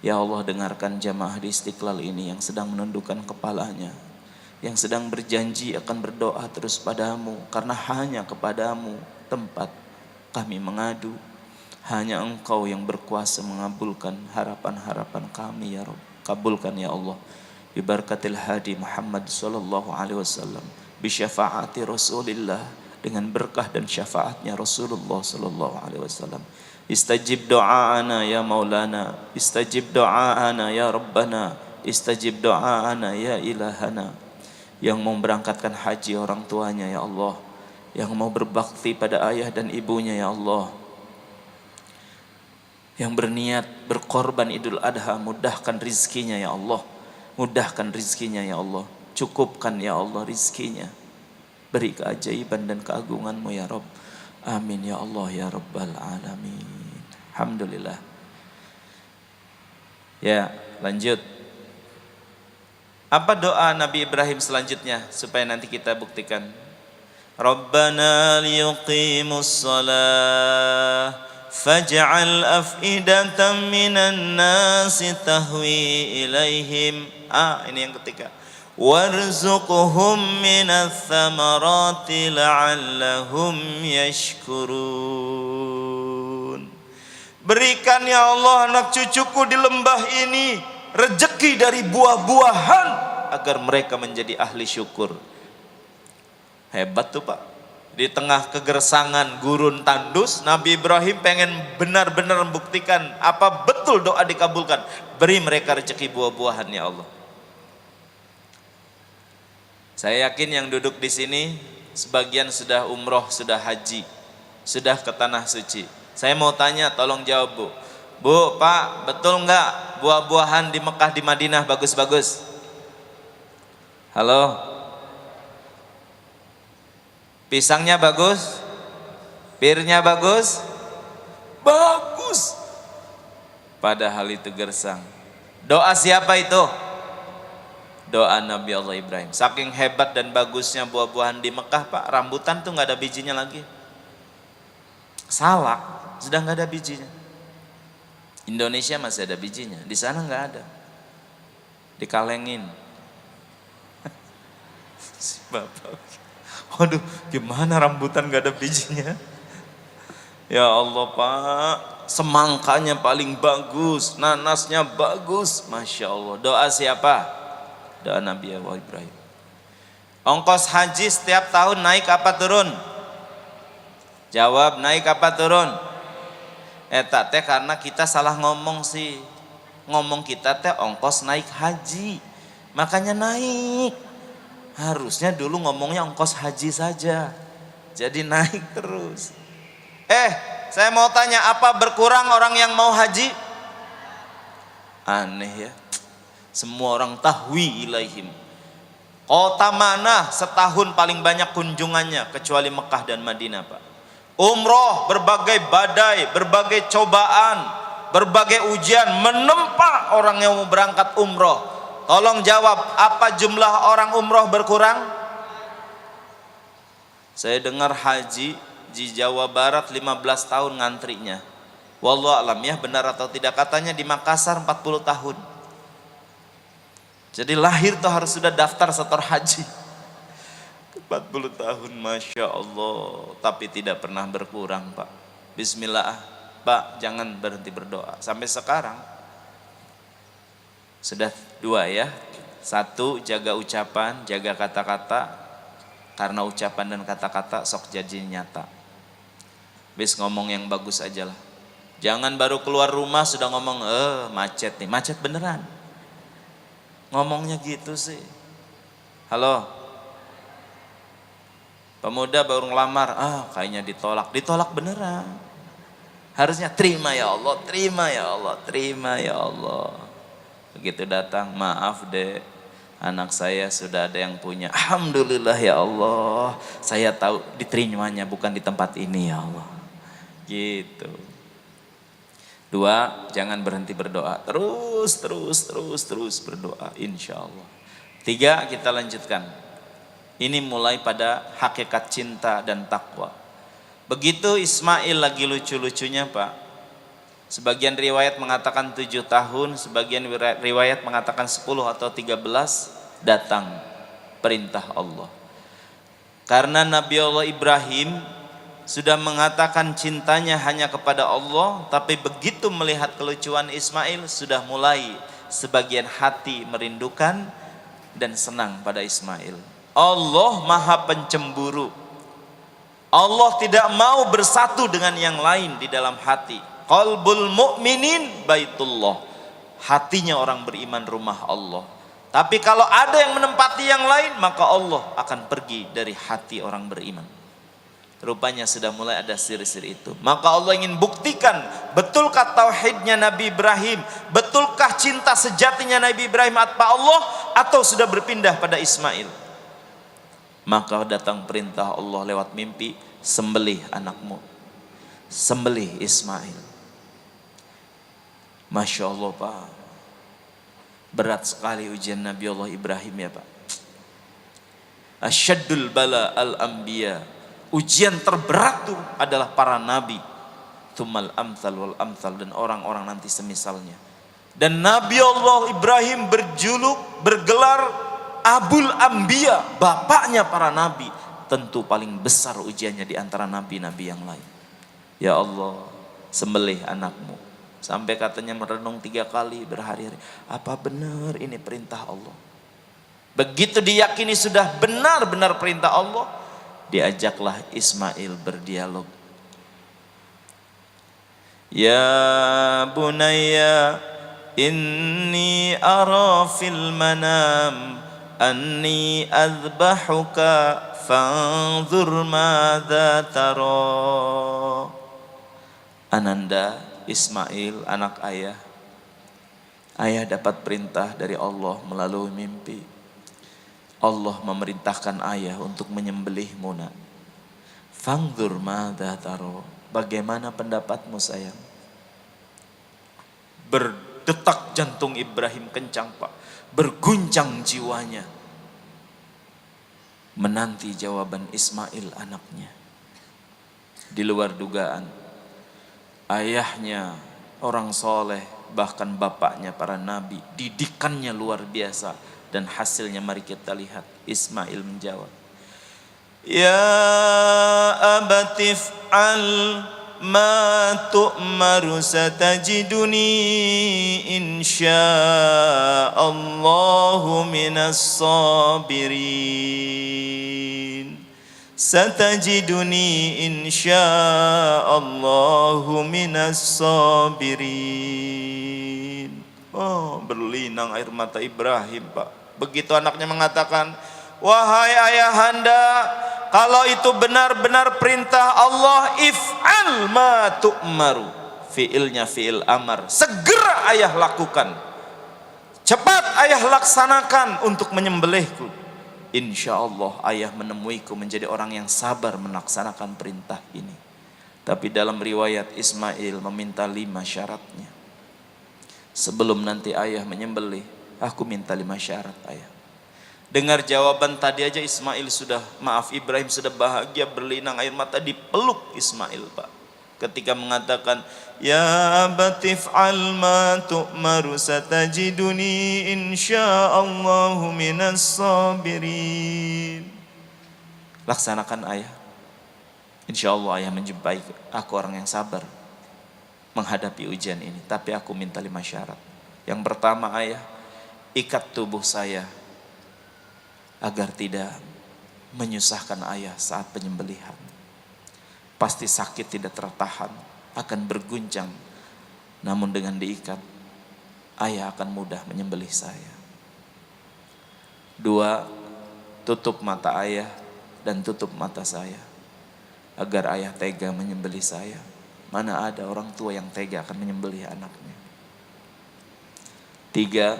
Ya Allah, dengarkan jamaah di Istiqlal ini yang sedang menundukkan kepalanya, yang sedang berjanji akan berdoa terus padamu, karena hanya kepadamu tempat kami mengadu. Hanya Engkau yang berkuasa mengabulkan harapan-harapan kami ya Rabb. Kabulkan ya Allah. Bi barakatil hadi Muhammad sallallahu alaihi wasallam, bi syafaati Rasulillah, dengan berkah dan syafaatnya Rasulullah sallallahu alaihi wasallam. Istajib doa'ana ya Maulana, istajib doa'ana ya Rabbana, istajib doa'ana ya Ilahana. Yang mau berangkatkan haji orang tuanya ya Allah, yang mau berbakti pada ayah dan ibunya ya Allah, yang berniat berkorban Idul Adha, mudahkan rizkinya ya Allah, mudahkan rizkinya ya Allah, cukupkan ya Allah rizkinya, beri keajaiban dan keagungan-Mu ya Rabb. Amin ya Allah ya Rabbal Alamin. Alhamdulillah. Ya, lanjut. Apa doa Nabi Ibrahim selanjutnya supaya nanti kita buktikan? Rabbana liyuqimus shalah faj'al af'idatan minan nasi tahwi ilaihim. Ini yang ketiga. Warzuqhum minats tsamarati la'allahum yashkurun. Berikan ya Allah anak cucuku di lembah ini rezeki dari buah-buahan agar mereka menjadi ahli syukur. Hebat tuh Pak. Di tengah kegersangan gurun tandus, Nabi Ibrahim pengen benar-benar membuktikan apa betul doa dikabulkan. Beri mereka rezeki buah-buahan ya Allah. Saya yakin yang duduk di sini sebagian sudah umroh, sudah haji, sudah ke tanah suci. Saya mau tanya, tolong jawab Bu. Bu, Pak, betul enggak buah-buahan di Mekah, di Madinah bagus-bagus? Halo? Pisangnya bagus? Pirnya bagus? Bagus. Padahal itu gersang. Doa siapa itu? Doa Nabi Allah Ibrahim. Saking hebat dan bagusnya buah-buahan di Mekah Pak, rambutan tuh nggak ada bijinya lagi. Salak sudah nggak ada bijinya. Indonesia masih ada bijinya, di sana nggak ada. Dikalengin. Si Bapak, waduh, gimana rambutan nggak ada bijinya? Ya Allah Pak, semangkanya paling bagus, nanasnya bagus, masya Allah. Doa siapa? Doa Nabi Allah Ibrahim. Ongkos haji setiap tahun naik apa turun? Jawab, naik apa turun? Eta teh karena kita salah ngomong sih. Ngomong kita teh ongkos naik haji, makanya naik. Harusnya dulu ngomongnya ongkos haji saja, jadi naik terus. Saya mau tanya, apa berkurang orang yang mau haji? Aneh ya. Semua orang tahwi ilaihim. Kota mana setahun paling banyak kunjungannya kecuali Mekah dan Madinah Pak? Umroh, berbagai badai, berbagai cobaan, berbagai ujian menempa orang yang mau berangkat umroh. Tolong jawab, apa jumlah orang umroh berkurang? Saya dengar haji di Jawa Barat 15 tahun ngantrinya. Wallahu alam ya, benar atau tidak, katanya di Makassar 40 tahun. Jadi lahir tuh harus sudah daftar setor haji. 40 tahun, Masya Allah. Tapi tidak pernah berkurang, Pak. Bismillah, Pak, jangan berhenti berdoa. Sampai sekarang sudah 2 ya. 1, jaga ucapan, jaga kata-kata. Karena ucapan dan kata-kata sok jadi nyata. Bis ngomong yang bagus aja lah. Jangan baru keluar rumah sudah ngomong, macet nih. Macet beneran. Ngomongnya gitu sih. Halo, pemuda baru ngelamar, kayaknya ditolak. Ditolak beneran. Harusnya terima ya Allah, terima ya Allah, terima ya Allah. Begitu datang, maaf deh, anak saya sudah ada yang punya. Alhamdulillah ya Allah, saya tahu diterimanya bukan di tempat ini ya Allah. Gitu. 2, jangan berhenti berdoa. Terus berdoa, insya Allah. 3, kita lanjutkan. Ini mulai pada hakikat cinta dan takwa. Begitu Ismail lagi lucu-lucunya, Pak. Sebagian riwayat mengatakan 7 tahun, sebagian riwayat mengatakan 10 atau 13, datang perintah Allah. Karena Nabi Allah Ibrahim sudah mengatakan cintanya hanya kepada Allah, tapi begitu melihat kelucuan Ismail, sudah mulai sebagian hati merindukan dan senang pada Ismail. Allah Maha Pencemburu. Allah tidak mau bersatu dengan yang lain di dalam hati. Qalbul mu'minin baitullah. Hatinya orang beriman rumah Allah. Tapi kalau ada yang menempati yang lain, maka Allah akan pergi dari hati orang beriman. Rupanya sudah mulai ada siri-siri itu. Maka Allah ingin buktikan, betulkah tauhidnya Nabi Ibrahim, betulkah cinta sejatinya Nabi Ibrahim kepada Allah, atau sudah berpindah pada Ismail. Maka datang perintah Allah lewat mimpi, sembelih anakmu, sembelih Ismail. Masya Allah, Pak. Berat sekali ujian Nabi Allah Ibrahim ya, Pak. Asyaddul bala al-anbiya. Ujian terberat itu adalah para nabi. Tsummal amsal wal amsal, dan orang-orang nanti semisalnya. Dan Nabi Allah Ibrahim bergelar Abul Anbiya, bapaknya para nabi. Tentu paling besar ujiannya di antara nabi-nabi yang lain. Ya Allah, sembelih anakmu. Sampai katanya merenung 3 kali berhari-hari. Apa benar ini perintah Allah? Begitu diyakini sudah benar-benar perintah Allah, diajaklah Ismail berdialog. Ya bunayya inni ara fil manam anni azbahuka fanzur madza tara. Ananda Ismail, anak ayah. Ayah dapat perintah dari Allah melalui mimpi. Allah memerintahkan ayah untuk menyembelihmu, nak. Fangdur madza taro. Bagaimana pendapatmu, sayang? Berdetak jantung Ibrahim kencang, Pak. Berguncang jiwanya. Menanti jawaban Ismail anaknya. Di luar dugaan. Ayahnya orang soleh, bahkan bapaknya para nabi. Didikannya luar biasa. Dan hasilnya mari kita lihat. Ismail menjawab, ya abatif al ma tu'maru satajiduni insya'allahu minas sabirin. Satajiduni insya'allahu minas sabirin. Oh, berlinang air mata Ibrahim, Pak. Begitu anaknya mengatakan, wahai ayahanda, kalau itu benar-benar perintah Allah, if'al ma tu'maru. Fi'ilnya fi'il amar. Segera ayah lakukan. Cepat ayah laksanakan untuk menyembelihku. Insya Allah ayah menemuiku menjadi orang yang sabar melaksanakan perintah ini. Tapi dalam riwayat Ismail meminta 5 syaratnya. Sebelum nanti ayah menyembelih, Aku minta 5 syarat ayah. Dengar jawaban tadi aja Ismail sudah, Ibrahim sudah bahagia berlinang air mata, dipeluk Ismail Pak. Ketika mengatakan, ya abatif al ma tu'maru satajiduni insyaallahu minas sabirin. Laksanakan ayah. Insyaallah ayah menjumpai aku orang yang sabar menghadapi ujian ini. Tapi aku minta 5 syarat. Yang pertama ayah, ikat tubuh saya agar tidak menyusahkan ayah saat penyembelihan. Pasti sakit tidak tertahan, akan berguncang. Namun dengan diikat, ayah akan mudah menyembelih saya. 2, tutup mata ayah dan tutup mata saya, agar ayah tega menyembelih saya. Mana ada orang tua yang tega akan menyembelih anaknya. 3,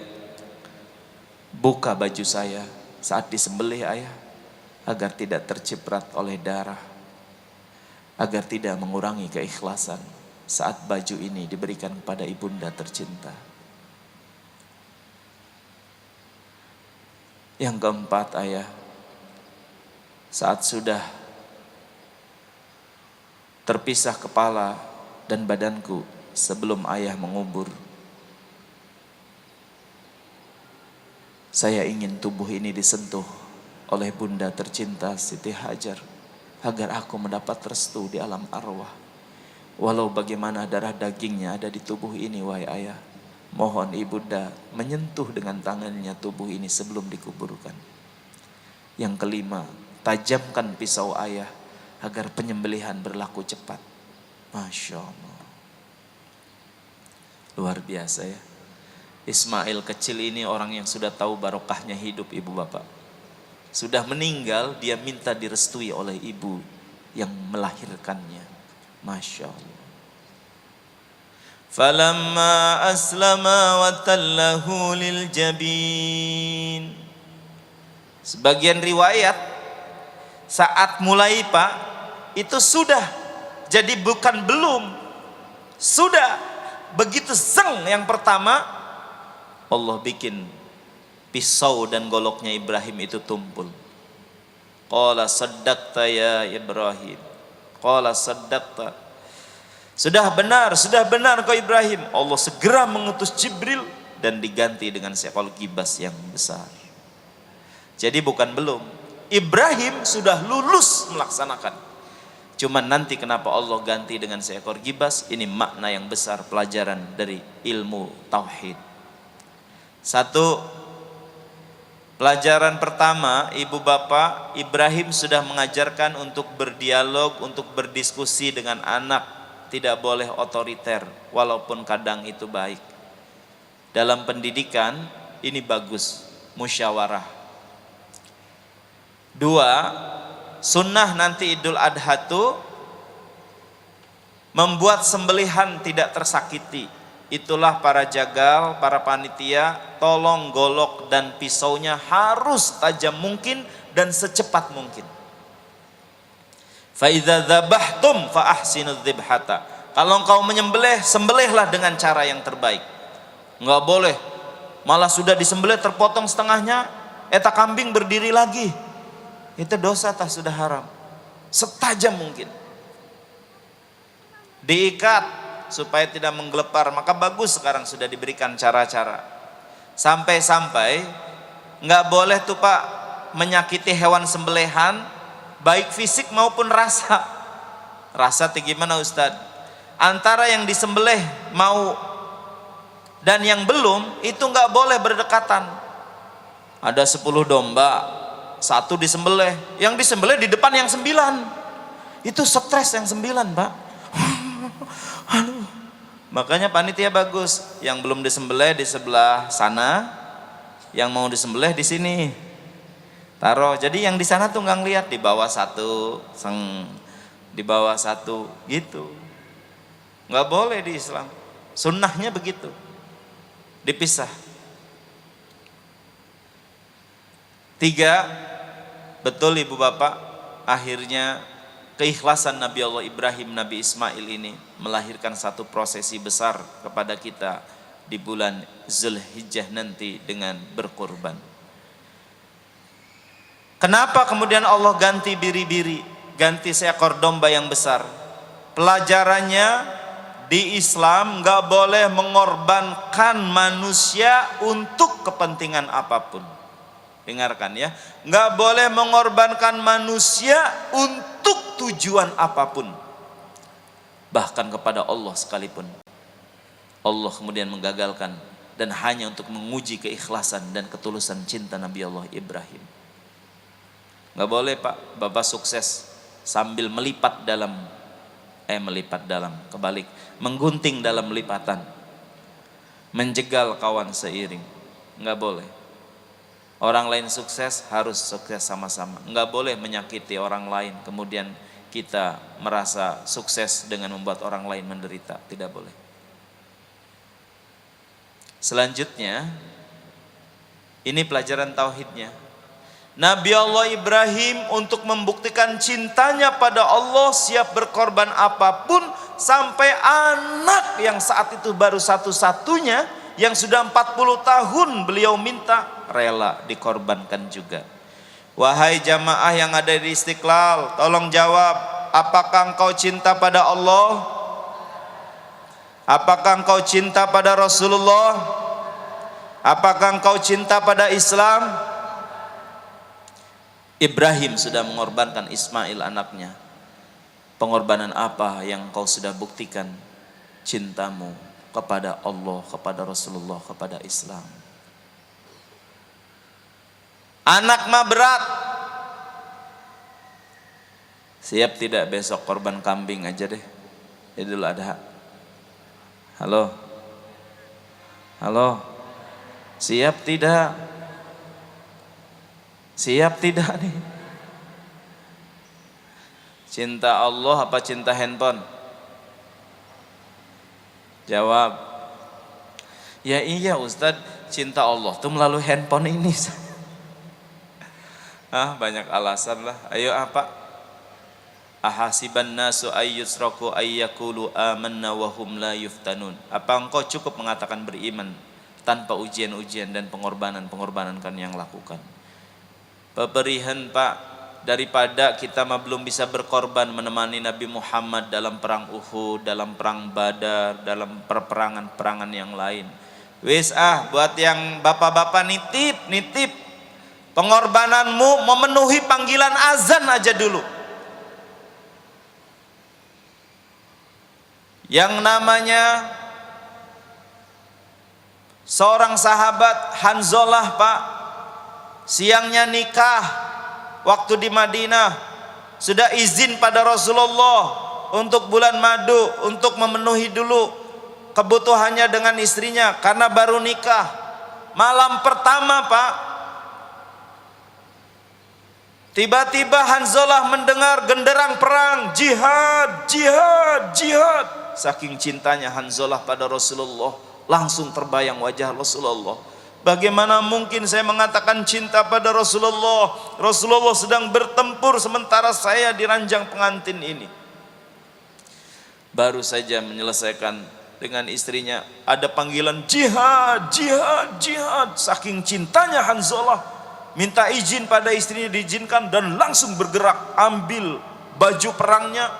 buka baju saya saat disembelih ayah, agar tidak terciprat oleh darah, agar tidak mengurangi keikhlasan saat baju ini diberikan kepada ibunda tercinta. Yang keempat ayah, saat sudah terpisah kepala dan badanku sebelum ayah mengubur, saya ingin tubuh ini disentuh oleh bunda tercinta Siti Hajar, agar aku mendapat restu di alam arwah. Walau bagaimana darah dagingnya ada di tubuh ini, wahai ayah, mohon ibunda menyentuh dengan tangannya tubuh ini sebelum dikuburkan. Yang kelima, tajamkan pisau ayah agar penyembelihan berlaku cepat. Masya Allah, luar biasa ya. Ismail kecil ini orang yang sudah tahu barokahnya hidup ibu bapak. Sudah meninggal, dia minta direstui oleh ibu yang melahirkannya. Masya Allah. Falamma aslama wa tallahu lil jabin. Sebagian riwayat, saat mulai Pak, itu sudah. Jadi bukan belum. Sudah. Begitu zeng yang pertama, Allah bikin pisau dan goloknya Ibrahim itu tumpul. Qala saddaqta ya Ibrahim. Qala saddaqta. Sudah benar kau Ibrahim. Allah segera mengutus Jibril dan diganti dengan seekor gibas yang besar. Jadi bukan belum. Ibrahim sudah lulus melaksanakan. Cuman nanti kenapa Allah ganti dengan seekor gibas? Ini makna yang besar, pelajaran dari ilmu tauhid. 1, pelajaran pertama, ibu bapak, Ibrahim sudah mengajarkan untuk berdialog, untuk berdiskusi dengan anak, tidak boleh otoriter, walaupun kadang itu baik. Dalam pendidikan ini bagus, musyawarah. 2, sunnah nanti Idul Adha itu membuat sembelihan tidak tersakiti. Itulah para jagal, para panitia, tolong golok dan pisaunya harus tajam mungkin dan secepat mungkin. Fa idza dzabhtum fa ahsinudz dzibhata. Kalau engkau menyembelih, sembelihlah dengan cara yang terbaik. Enggak boleh malah sudah disembelih terpotong setengahnya, eta kambing berdiri lagi. Itu dosa, tah sudah haram. Setajam mungkin. Diikat supaya tidak menggelepar, maka bagus sekarang sudah diberikan cara-cara. Sampai-sampai nggak boleh tuh Pak menyakiti hewan sembelihan, baik fisik maupun rasa. Rasa gimana Ustadz? Antara yang disembelih mau dan yang belum itu nggak boleh berdekatan. Ada 10 domba, 1 disembelih, yang disembelih di depan yang 9. Itu stres yang 9 Pak. Aduh. Makanya panitia bagus, yang belum disembelih di sebelah sana, yang mau disembelih di sini. Taruh. Jadi yang di sana tuh nggak ngeliat, di bawah 1, di bawah 1 gitu. Nggak boleh di Islam. Sunnahnya begitu. Dipisah. 3, betul ibu bapak, akhirnya keikhlasan Nabi Allah Ibrahim, Nabi Ismail ini melahirkan satu prosesi besar kepada kita di bulan Zulhijjah nanti dengan berkurban. Kenapa kemudian Allah ganti biri-biri, ganti seekor domba yang besar? Pelajarannya di Islam nggak boleh mengorbankan manusia untuk kepentingan apapun. Dengarkan ya, nggak boleh mengorbankan manusia untuk tujuan apapun, bahkan kepada Allah sekalipun. Allah kemudian menggagalkan, dan hanya untuk menguji keikhlasan dan ketulusan cinta Nabi Allah Ibrahim. Nggak boleh Pak, Bapak sukses sambil menggunting dalam lipatan, menjegal kawan seiring. Nggak boleh. Orang lain sukses, harus sukses sama-sama. Nggak boleh menyakiti orang lain, kemudian kita merasa sukses dengan membuat orang lain menderita. Tidak boleh. Selanjutnya, ini pelajaran tauhidnya. Nabi Allah Ibrahim untuk membuktikan cintanya pada Allah siap berkorban apapun, sampai anak yang saat itu baru satu-satunya yang sudah 40 tahun beliau minta rela dikorbankan juga. Wahai jamaah yang ada di Istiqlal, tolong jawab, apakah engkau cinta pada Allah? Apakah engkau cinta pada Rasulullah? Apakah engkau cinta pada Islam? Ibrahim sudah mengorbankan Ismail anaknya. Pengorbanan apa yang kau sudah buktikan cintamu kepada Allah, kepada Rasulullah, kepada Islam? Anak mah berat. Siap tidak besok korban kambing aja deh, Idul Adha? Halo? Halo? Siap tidak? Siap tidak nih? Cinta Allah apa cinta handphone? Jawab. Ya iya Ustadz, cinta Allah tuh melalui handphone ini. Banyak alasan lah. Ayo apa? Ahasiban nasu ayyusraku ayyakulu amanna wa hum la yuftanun. Apa engkau cukup mengatakan beriman tanpa ujian-ujian dan pengorbanan kan yang lakukan? Peberihan Pak, daripada kita mah belum bisa berkorban menemani Nabi Muhammad dalam perang Uhud, dalam perang Badar, dalam peperangan-perangan yang lain. Buat yang bapak-bapak nitip pengorbananmu memenuhi panggilan azan aja dulu. Yang namanya seorang sahabat Hanzalah Pak, siangnya nikah waktu di Madinah, sudah izin pada Rasulullah untuk bulan madu, untuk memenuhi dulu kebutuhannya dengan istrinya karena baru nikah. Malam pertama Pak, tiba-tiba Hanzalah mendengar genderang perang, jihad, jihad, jihad. Saking cintanya Hanzalah pada Rasulullah, langsung terbayang wajah Rasulullah. Bagaimana mungkin saya mengatakan cinta pada Rasulullah? Rasulullah sedang bertempur sementara saya di ranjang pengantin ini. Baru saja menyelesaikan dengan istrinya, ada panggilan jihad, jihad, jihad. Saking cintanya Hanzalah, minta izin pada istrinya, diizinkan, dan langsung bergerak, ambil baju perangnya,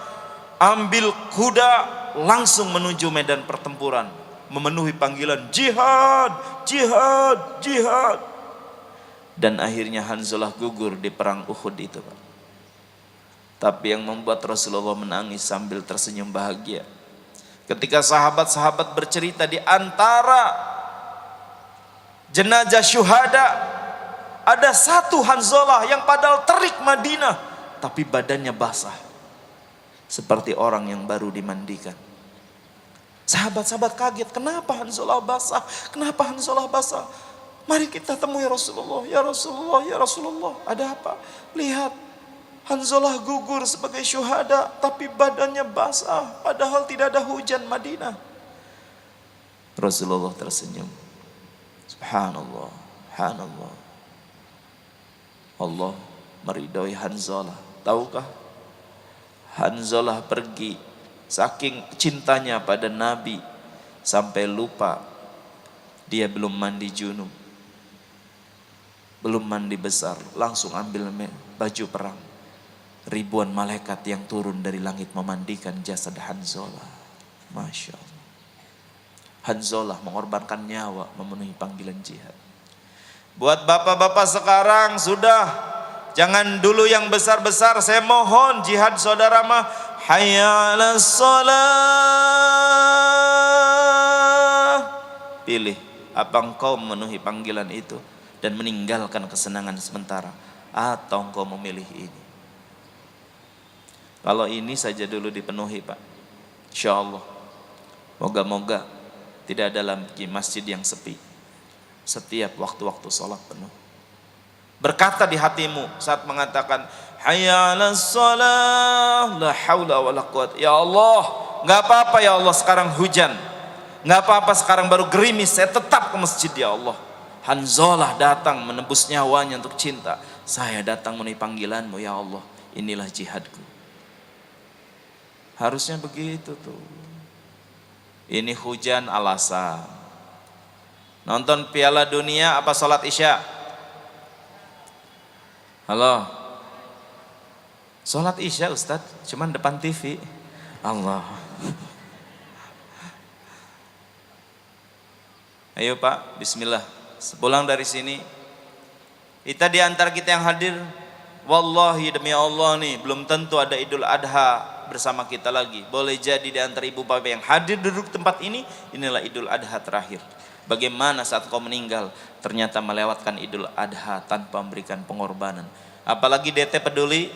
ambil kuda, langsung menuju medan pertempuran, memenuhi panggilan jihad, jihad, jihad. Dan akhirnya Hanzalah gugur di perang Uhud itu Pak. Tapi yang membuat Rasulullah menangis sambil tersenyum bahagia, ketika sahabat-sahabat bercerita, di antara jenazah syuhada ada satu Hanzalah yang padahal terik Madinah, tapi badannya basah seperti orang yang baru dimandikan. Sahabat-sahabat kaget, kenapa Hanzalah basah? Kenapa Hanzalah basah? Mari kita temui Rasulullah. Ya Rasulullah, ya Rasulullah, ada apa? Lihat, Hanzalah gugur sebagai syuhada, tapi badannya basah, padahal tidak ada hujan Madinah. Rasulullah tersenyum. Subhanallah, subhanallah. Allah meridhoi Hanzalah. Tahukah? Hanzalah pergi saking cintanya pada Nabi sampai lupa dia belum mandi junub, belum mandi besar, langsung ambil baju perang. Ribuan malaikat yang turun dari langit memandikan jasad Hanzalah. Masya Allah. Hanzalah mengorbankan nyawa memenuhi panggilan jihad. Buat bapak-bapak sekarang sudah, jangan dulu yang besar-besar. Saya mohon jihad saudara mah hayya 'alas shalah. Pilih, apa engkau memenuhi panggilan itu dan meninggalkan kesenangan sementara, atau engkau memilih ini? Kalau ini saja dulu dipenuhi Pak, insya Allah, moga-moga tidak ada lagi masjid yang sepi. Setiap waktu-waktu sholat penuh. Berkata di hatimu saat mengatakan hayya 'alas shalah, la haula wala quwwata. Ya Allah, nggak apa-apa ya Allah sekarang hujan, nggak apa-apa sekarang baru gerimis, saya tetap ke masjid ya Allah. Hanzalah datang menebus nyawanya untuk cinta. Saya datang memenuhi panggilanmu ya Allah, inilah jihadku. Harusnya begitu tuh. Ini hujan alasan. Nonton Piala Dunia apa sholat Isya? Halo, sholat Isya Ustadz, cuman depan TV. Allah. Ayo Pak, bismillah. Sepulang dari sini, kita di antara kita yang hadir, wallahi demi Allah nih, belum tentu ada Idul Adha bersama kita lagi. Boleh jadi di antara ibu bapak yang hadir duduk tempat ini, inilah Idul Adha terakhir. Bagaimana saat kau meninggal ternyata melewatkan Idul Adha tanpa memberikan pengorbanan. Apalagi DT peduli.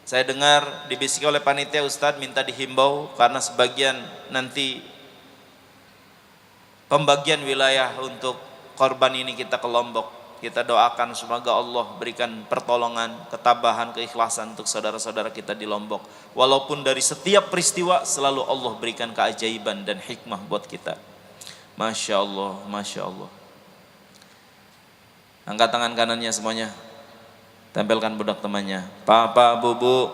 Saya dengar dibisiki oleh panitia, Ustadz minta dihimbau karena sebagian nanti pembagian wilayah untuk korban ini kita ke Lombok. Kita doakan semoga Allah berikan pertolongan, ketabahan, keikhlasan untuk saudara-saudara kita di Lombok. Walaupun dari setiap peristiwa selalu Allah berikan keajaiban dan hikmah buat kita. Masya Allah, Masya Allah. Angkat tangan kanannya semuanya. Tempelkan budak temannya. Papa, Bubu,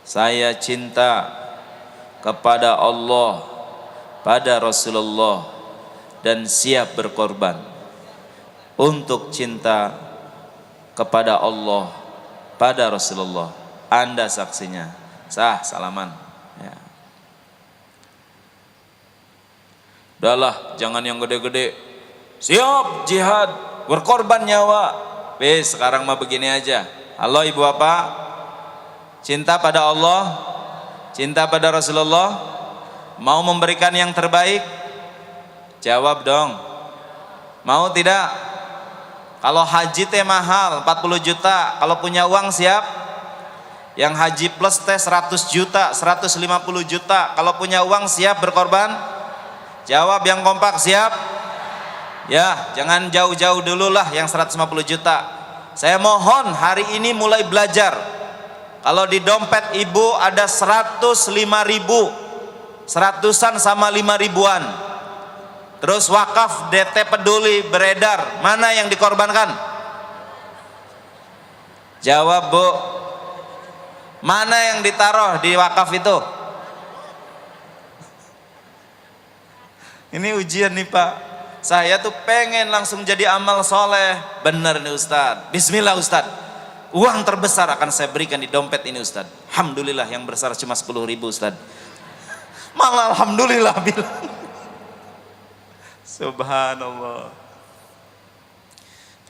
saya cinta kepada Allah, pada Rasulullah, dan siap berkorban untuk cinta kepada Allah, pada Rasulullah. Anda saksinya. Sah, salaman ya. Udahlah, jangan yang gede-gede. Siap jihad, berkorban nyawa. Wes, sekarang mah begini aja. Halo ibu bapak, cinta pada Allah, cinta pada Rasulullah, mau memberikan yang terbaik? Jawab dong. Mau tidak? Kalau haji teh mahal 40 juta, kalau punya uang siap? Yang haji plus teh 100 juta, 150 juta, kalau punya uang siap berkorban? Jawab yang kompak, siap? Ya, jangan jauh-jauh dulu lah yang 150 juta. Saya mohon hari ini mulai belajar. Kalau di dompet ibu ada 105 ribu, 100-an sama 5 ribuan. Terus wakaf DT peduli beredar, mana yang dikorbankan? Jawab Bu, mana yang ditaruh di wakaf itu? Ini ujian nih Pak, saya tuh pengen langsung jadi amal soleh. Bener nih Ustadz, bismillah Ustadz, uang terbesar akan saya berikan di dompet ini Ustadz. Alhamdulillah yang besar cuma 10 ribu Ustadz. Malah alhamdulillah bilang. Subhanallah.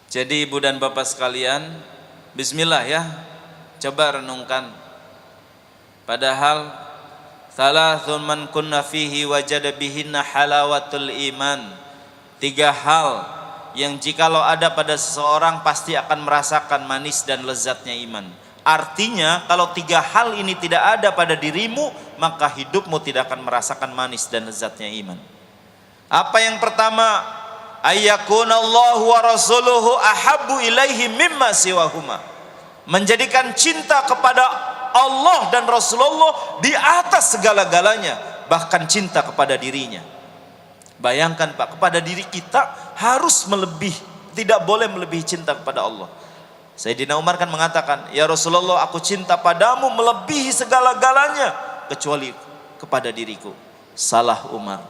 Jadi ibu dan bapak sekalian, bismillah ya, coba renungkan. Padahal salasun man kunna fihi wajada bihinna halawatul iman. 3 hal yang jikalau ada pada seseorang pasti akan merasakan manis dan lezatnya iman. Artinya kalau 3 hal ini tidak ada pada dirimu, maka hidupmu tidak akan merasakan manis dan lezatnya iman. Apa yang pertama? Ayyakunallahu wa rasuluhu ahabbu ilaihi mimma siwahuma. Menjadikan cinta kepada Allah dan Rasulullah di atas segala-galanya, bahkan cinta kepada dirinya. Bayangkan Pak, kepada diri kita harus melebihi, tidak boleh melebihi cinta kepada Allah. Sayyidina Umar kan mengatakan, ya Rasulullah, aku cinta padamu melebihi segala-galanya kecuali kepada diriku. Salah Umar.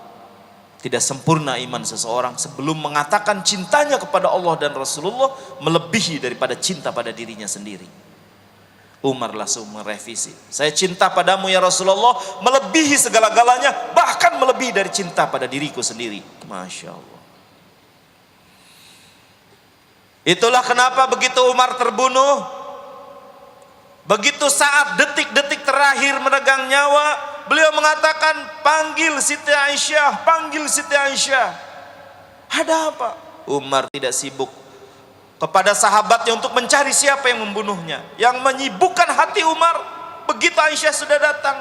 Tidak sempurna iman seseorang sebelum mengatakan cintanya kepada Allah dan Rasulullah melebihi daripada cinta pada dirinya sendiri. Umar langsung merevisi. Saya cinta padamu ya Rasulullah melebihi segala-galanya, bahkan melebihi dari cinta pada diriku sendiri. Masya Allah. Itulah kenapa begitu Umar terbunuh, begitu saat detik-detik terakhir meregang nyawa, beliau mengatakan, panggil Siti Aisyah, panggil Siti Aisyah. Ada apa? Umar tidak sibuk kepada sahabatnya untuk mencari siapa yang membunuhnya. Yang menyibukkan hati Umar, begitu Aisyah sudah datang,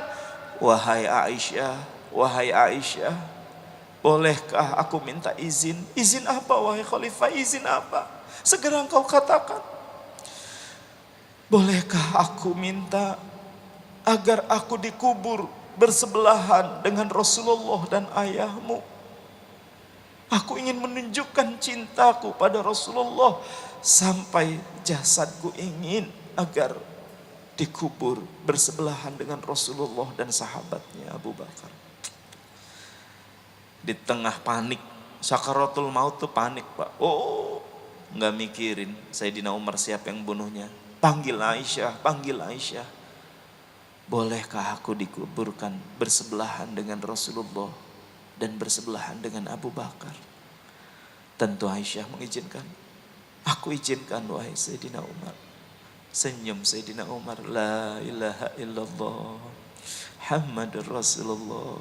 wahai Aisyah, wahai Aisyah, bolehkah aku minta izin? Izin apa wahai Khalifah? Izin apa? Segera engkau katakan. Bolehkah aku minta agar aku dikubur bersebelahan dengan Rasulullah dan ayahmu? Aku ingin menunjukkan cintaku pada Rasulullah sampai jasadku ingin agar dikubur bersebelahan dengan Rasulullah dan sahabatnya Abu Bakar. Di tengah panik, sakaratul maut tuh panik Pak. Oh, nggak mikirin Sayyidina Umar siapa yang bunuhnya. Panggil Aisyah, panggil Aisyah. Bolehkah aku dikuburkan bersebelahan dengan Rasulullah dan bersebelahan dengan Abu Bakar? Tentu Aisyah mengizinkan. Aku izinkan wahai Sayyidina Umar. Senyum Sayyidina Umar. La ilaha illallah Muhammadur Rasulullah.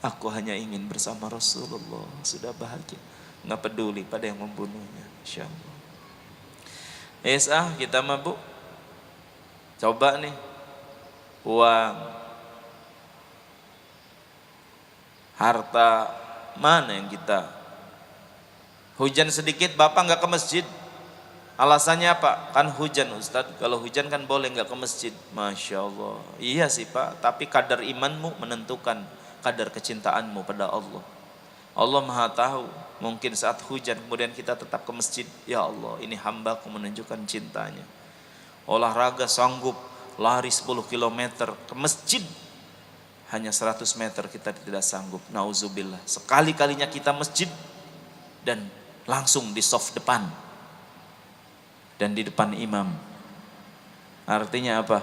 Aku hanya ingin bersama Rasulullah. Sudah bahagia. Nggak peduli pada yang membunuhnya. Insyaallah. Kita mabuk. Coba nih. Uang, harta, mana yang kita? Hujan sedikit bapak nggak ke masjid. Alasannya apa? Kan hujan Ustadz. Kalau hujan kan boleh nggak ke masjid. Masya Allah. Iya sih Pak. Tapi kadar imanmu menentukan kadar kecintaanmu pada Allah. Allah Maha tahu. Mungkin saat hujan kemudian kita tetap ke masjid. Ya Allah, ini hambaku menunjukkan cintanya. Olahraga sanggup lari 10 km ke masjid, hanya 100 meter kita tidak sanggup. Nauzubillah. Sekali-kalinya kita masjid dan langsung di soft depan dan di depan imam. Artinya apa?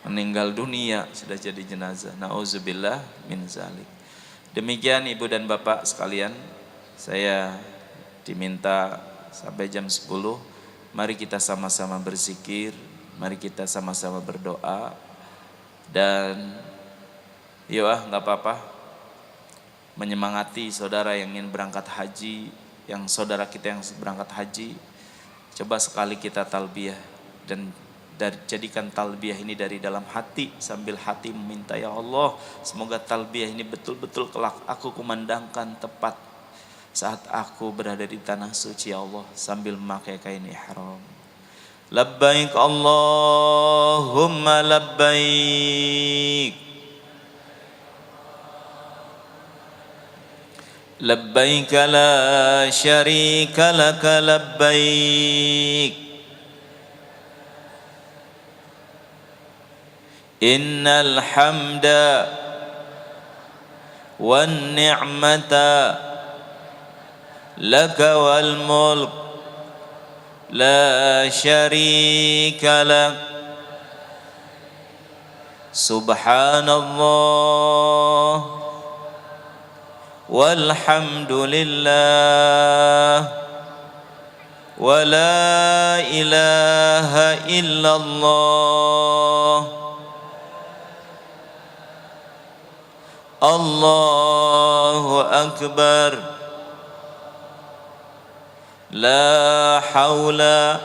Meninggal dunia, sudah jadi jenazah. Nauzubillah min zalik. Demikian Ibu dan Bapak sekalian, saya diminta sampai jam 10. Mari kita sama-sama berzikir, mari kita sama-sama berdoa. Dan yuk nggak apa-apa, menyemangati saudara yang ingin berangkat haji, yang saudara kita yang berangkat haji, coba sekali kita talbiyah dan jadikan talbiyah ini dari dalam hati, sambil hati meminta, ya Allah, semoga talbiyah ini betul-betul kelak aku kumandangkan tepat saat aku berada di tanah suci, ya Allah, sambil memakai kain ihram. Labbaik Allahumma labbaik, labbaik la syarika laka labbaik, innal hamda wan ni'mata laka wal mulk la syarika lak, subhanallah walhamdulillah wa la ilaha illallah, Allahu akbar, la haula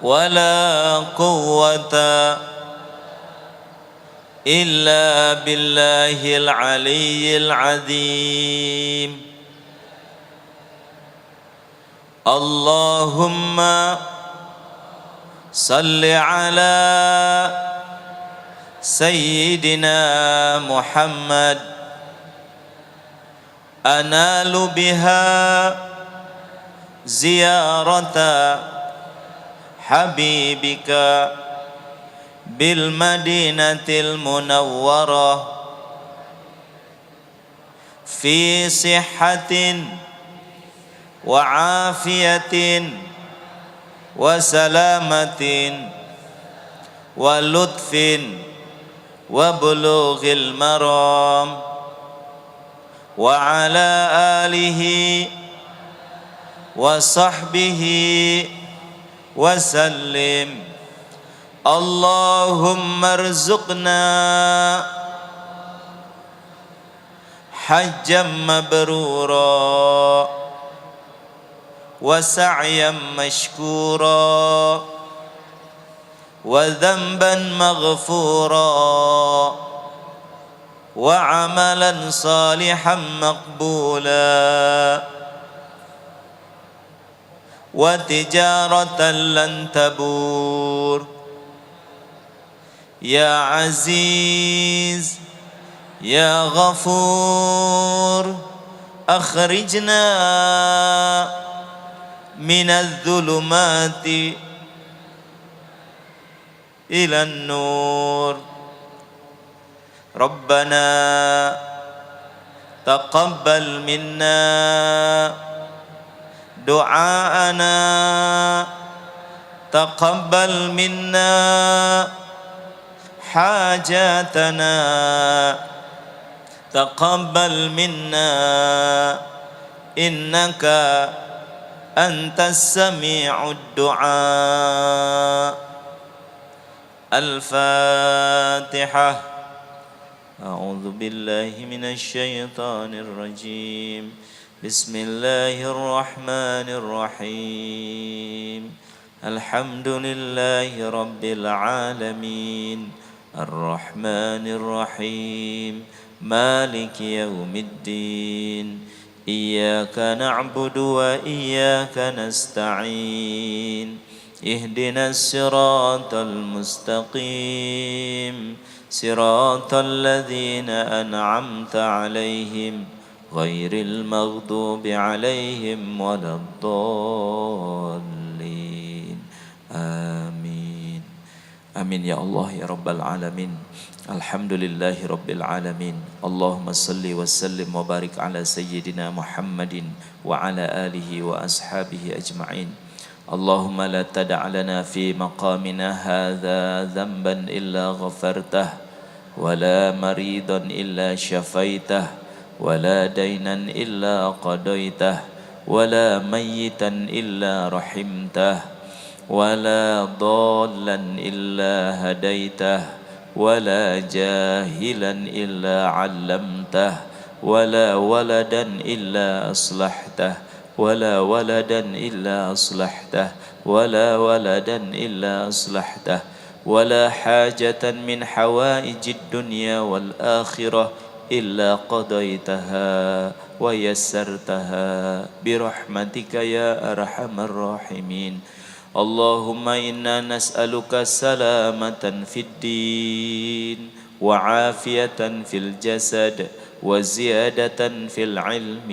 wa la quwwata illa billahil aliyyil azim. Allahumma salli ala Sayyidina Muhammad, analu biha ziyarata habibika bil madinatil munawwarah في صحة وعافية وسلامة ولطف وبلوغ المرام وعلى آله وصحبه وسلم. اللهم ارزقنا حجا مبرورا وسعيا مشكورا وذنبا مغفورا وعملا صالحا مقبولا وتجارة لن تبور. يا عزيز يا غفور أخرجنا من الظلمات إلى النور. ربنا تقبل منا دعاءنا تقبل منا حاجاتنا تقبل منا إنك أنت السميع الدعاء. الفاتحة. أعوذ بالله من الشيطان الرجيم. بسم الله الرحمن الرحيم. الحمد لله رب العالمين الرحمن الرحيم مالك يوم الدين. إياك نعبد وإياك نستعين. اهدنا الصراط المستقيم صراط الذين أنعمت عليهم غير المغضوب عليهم ولا الضالين. آمين. آمين يا الله يا رب العالمين. Alhamdulillahi Rabbil Alamin. Allahumma salli wa sallim wa barik ala Sayyidina Muhammadin wa ala alihi wa ashabihi ajma'in. Allahumma la tada' lana fi maqamina hadha dhanban illa ghafartah wa la maridan illa syafaitah wa la daynan illa qadaitah wa la mayyitan illa rahimtah wa la dhallan illa hadaitah ولا جاهلا إلا علمته ولا ولدا إلا أصلحته ولا ولدا إلا أصلحته ولا ولدا إلا أصلحته ولا حاجة من حوائج الدنيا والآخرة إلا قضيتها ويسرتها برحمتك يا أرحم الراحمين. اللهم إنا نسألك سلامة في الدين وعافية في الجسد وزيادة في العلم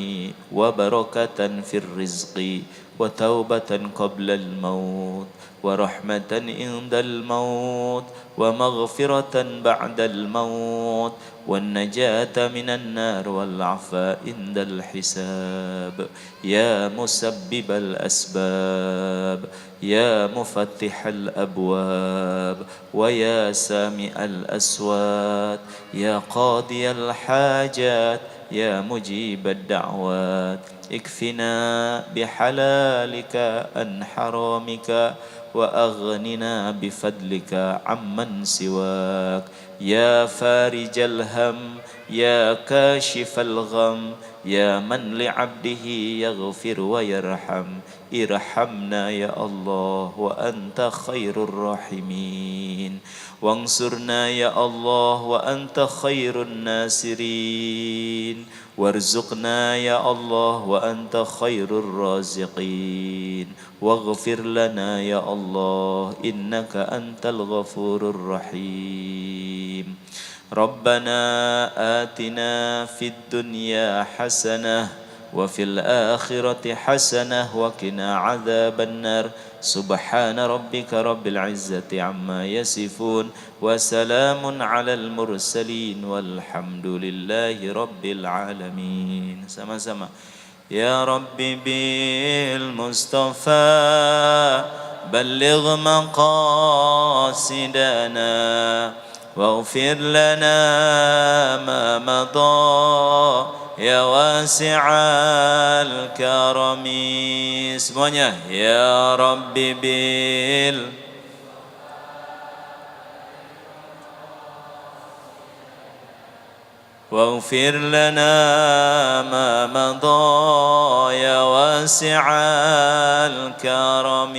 وبركة في الرزق وتوبة قبل الموت ورحمة عند الموت ومغفرة بعد الموت والنجاة من النار والعفاء عند الحساب. يا مسبب الأسباب يا مفتح الأبواب ويا سامع الأصوات يا قاضي الحاجات يا مجيب الدعوات. اكفنا بحلالك عن حرامك وأغننا بفضلك عمن سواك. يا فارج الهم يا كاشف الغم يا من لعبده يغفر ويرحم. ارحمنا يا الله وأنت خير الراحمين وانصرنا يا الله وأنت خير الناصرين وارزقنا يا الله وأنت خير الرازقين واغفر لنا يا الله إنك أنت الغفور الرحيم. ربنا آتنا في الدنيا حسنة وفي الآخرة حسنة وقنا عذاب النار سبحان ربك رب العزة عما يصفون وسلام على المرسلين والحمد لله رب العالمين. Sama-sama. يا ربي بالمصطفى بلغ مقاصدنا واغفر لنا ما مضى يا واسع الكرم. Semuanya ya Rabbi bil واغفر لنا ما مضى يا واسع الكرم.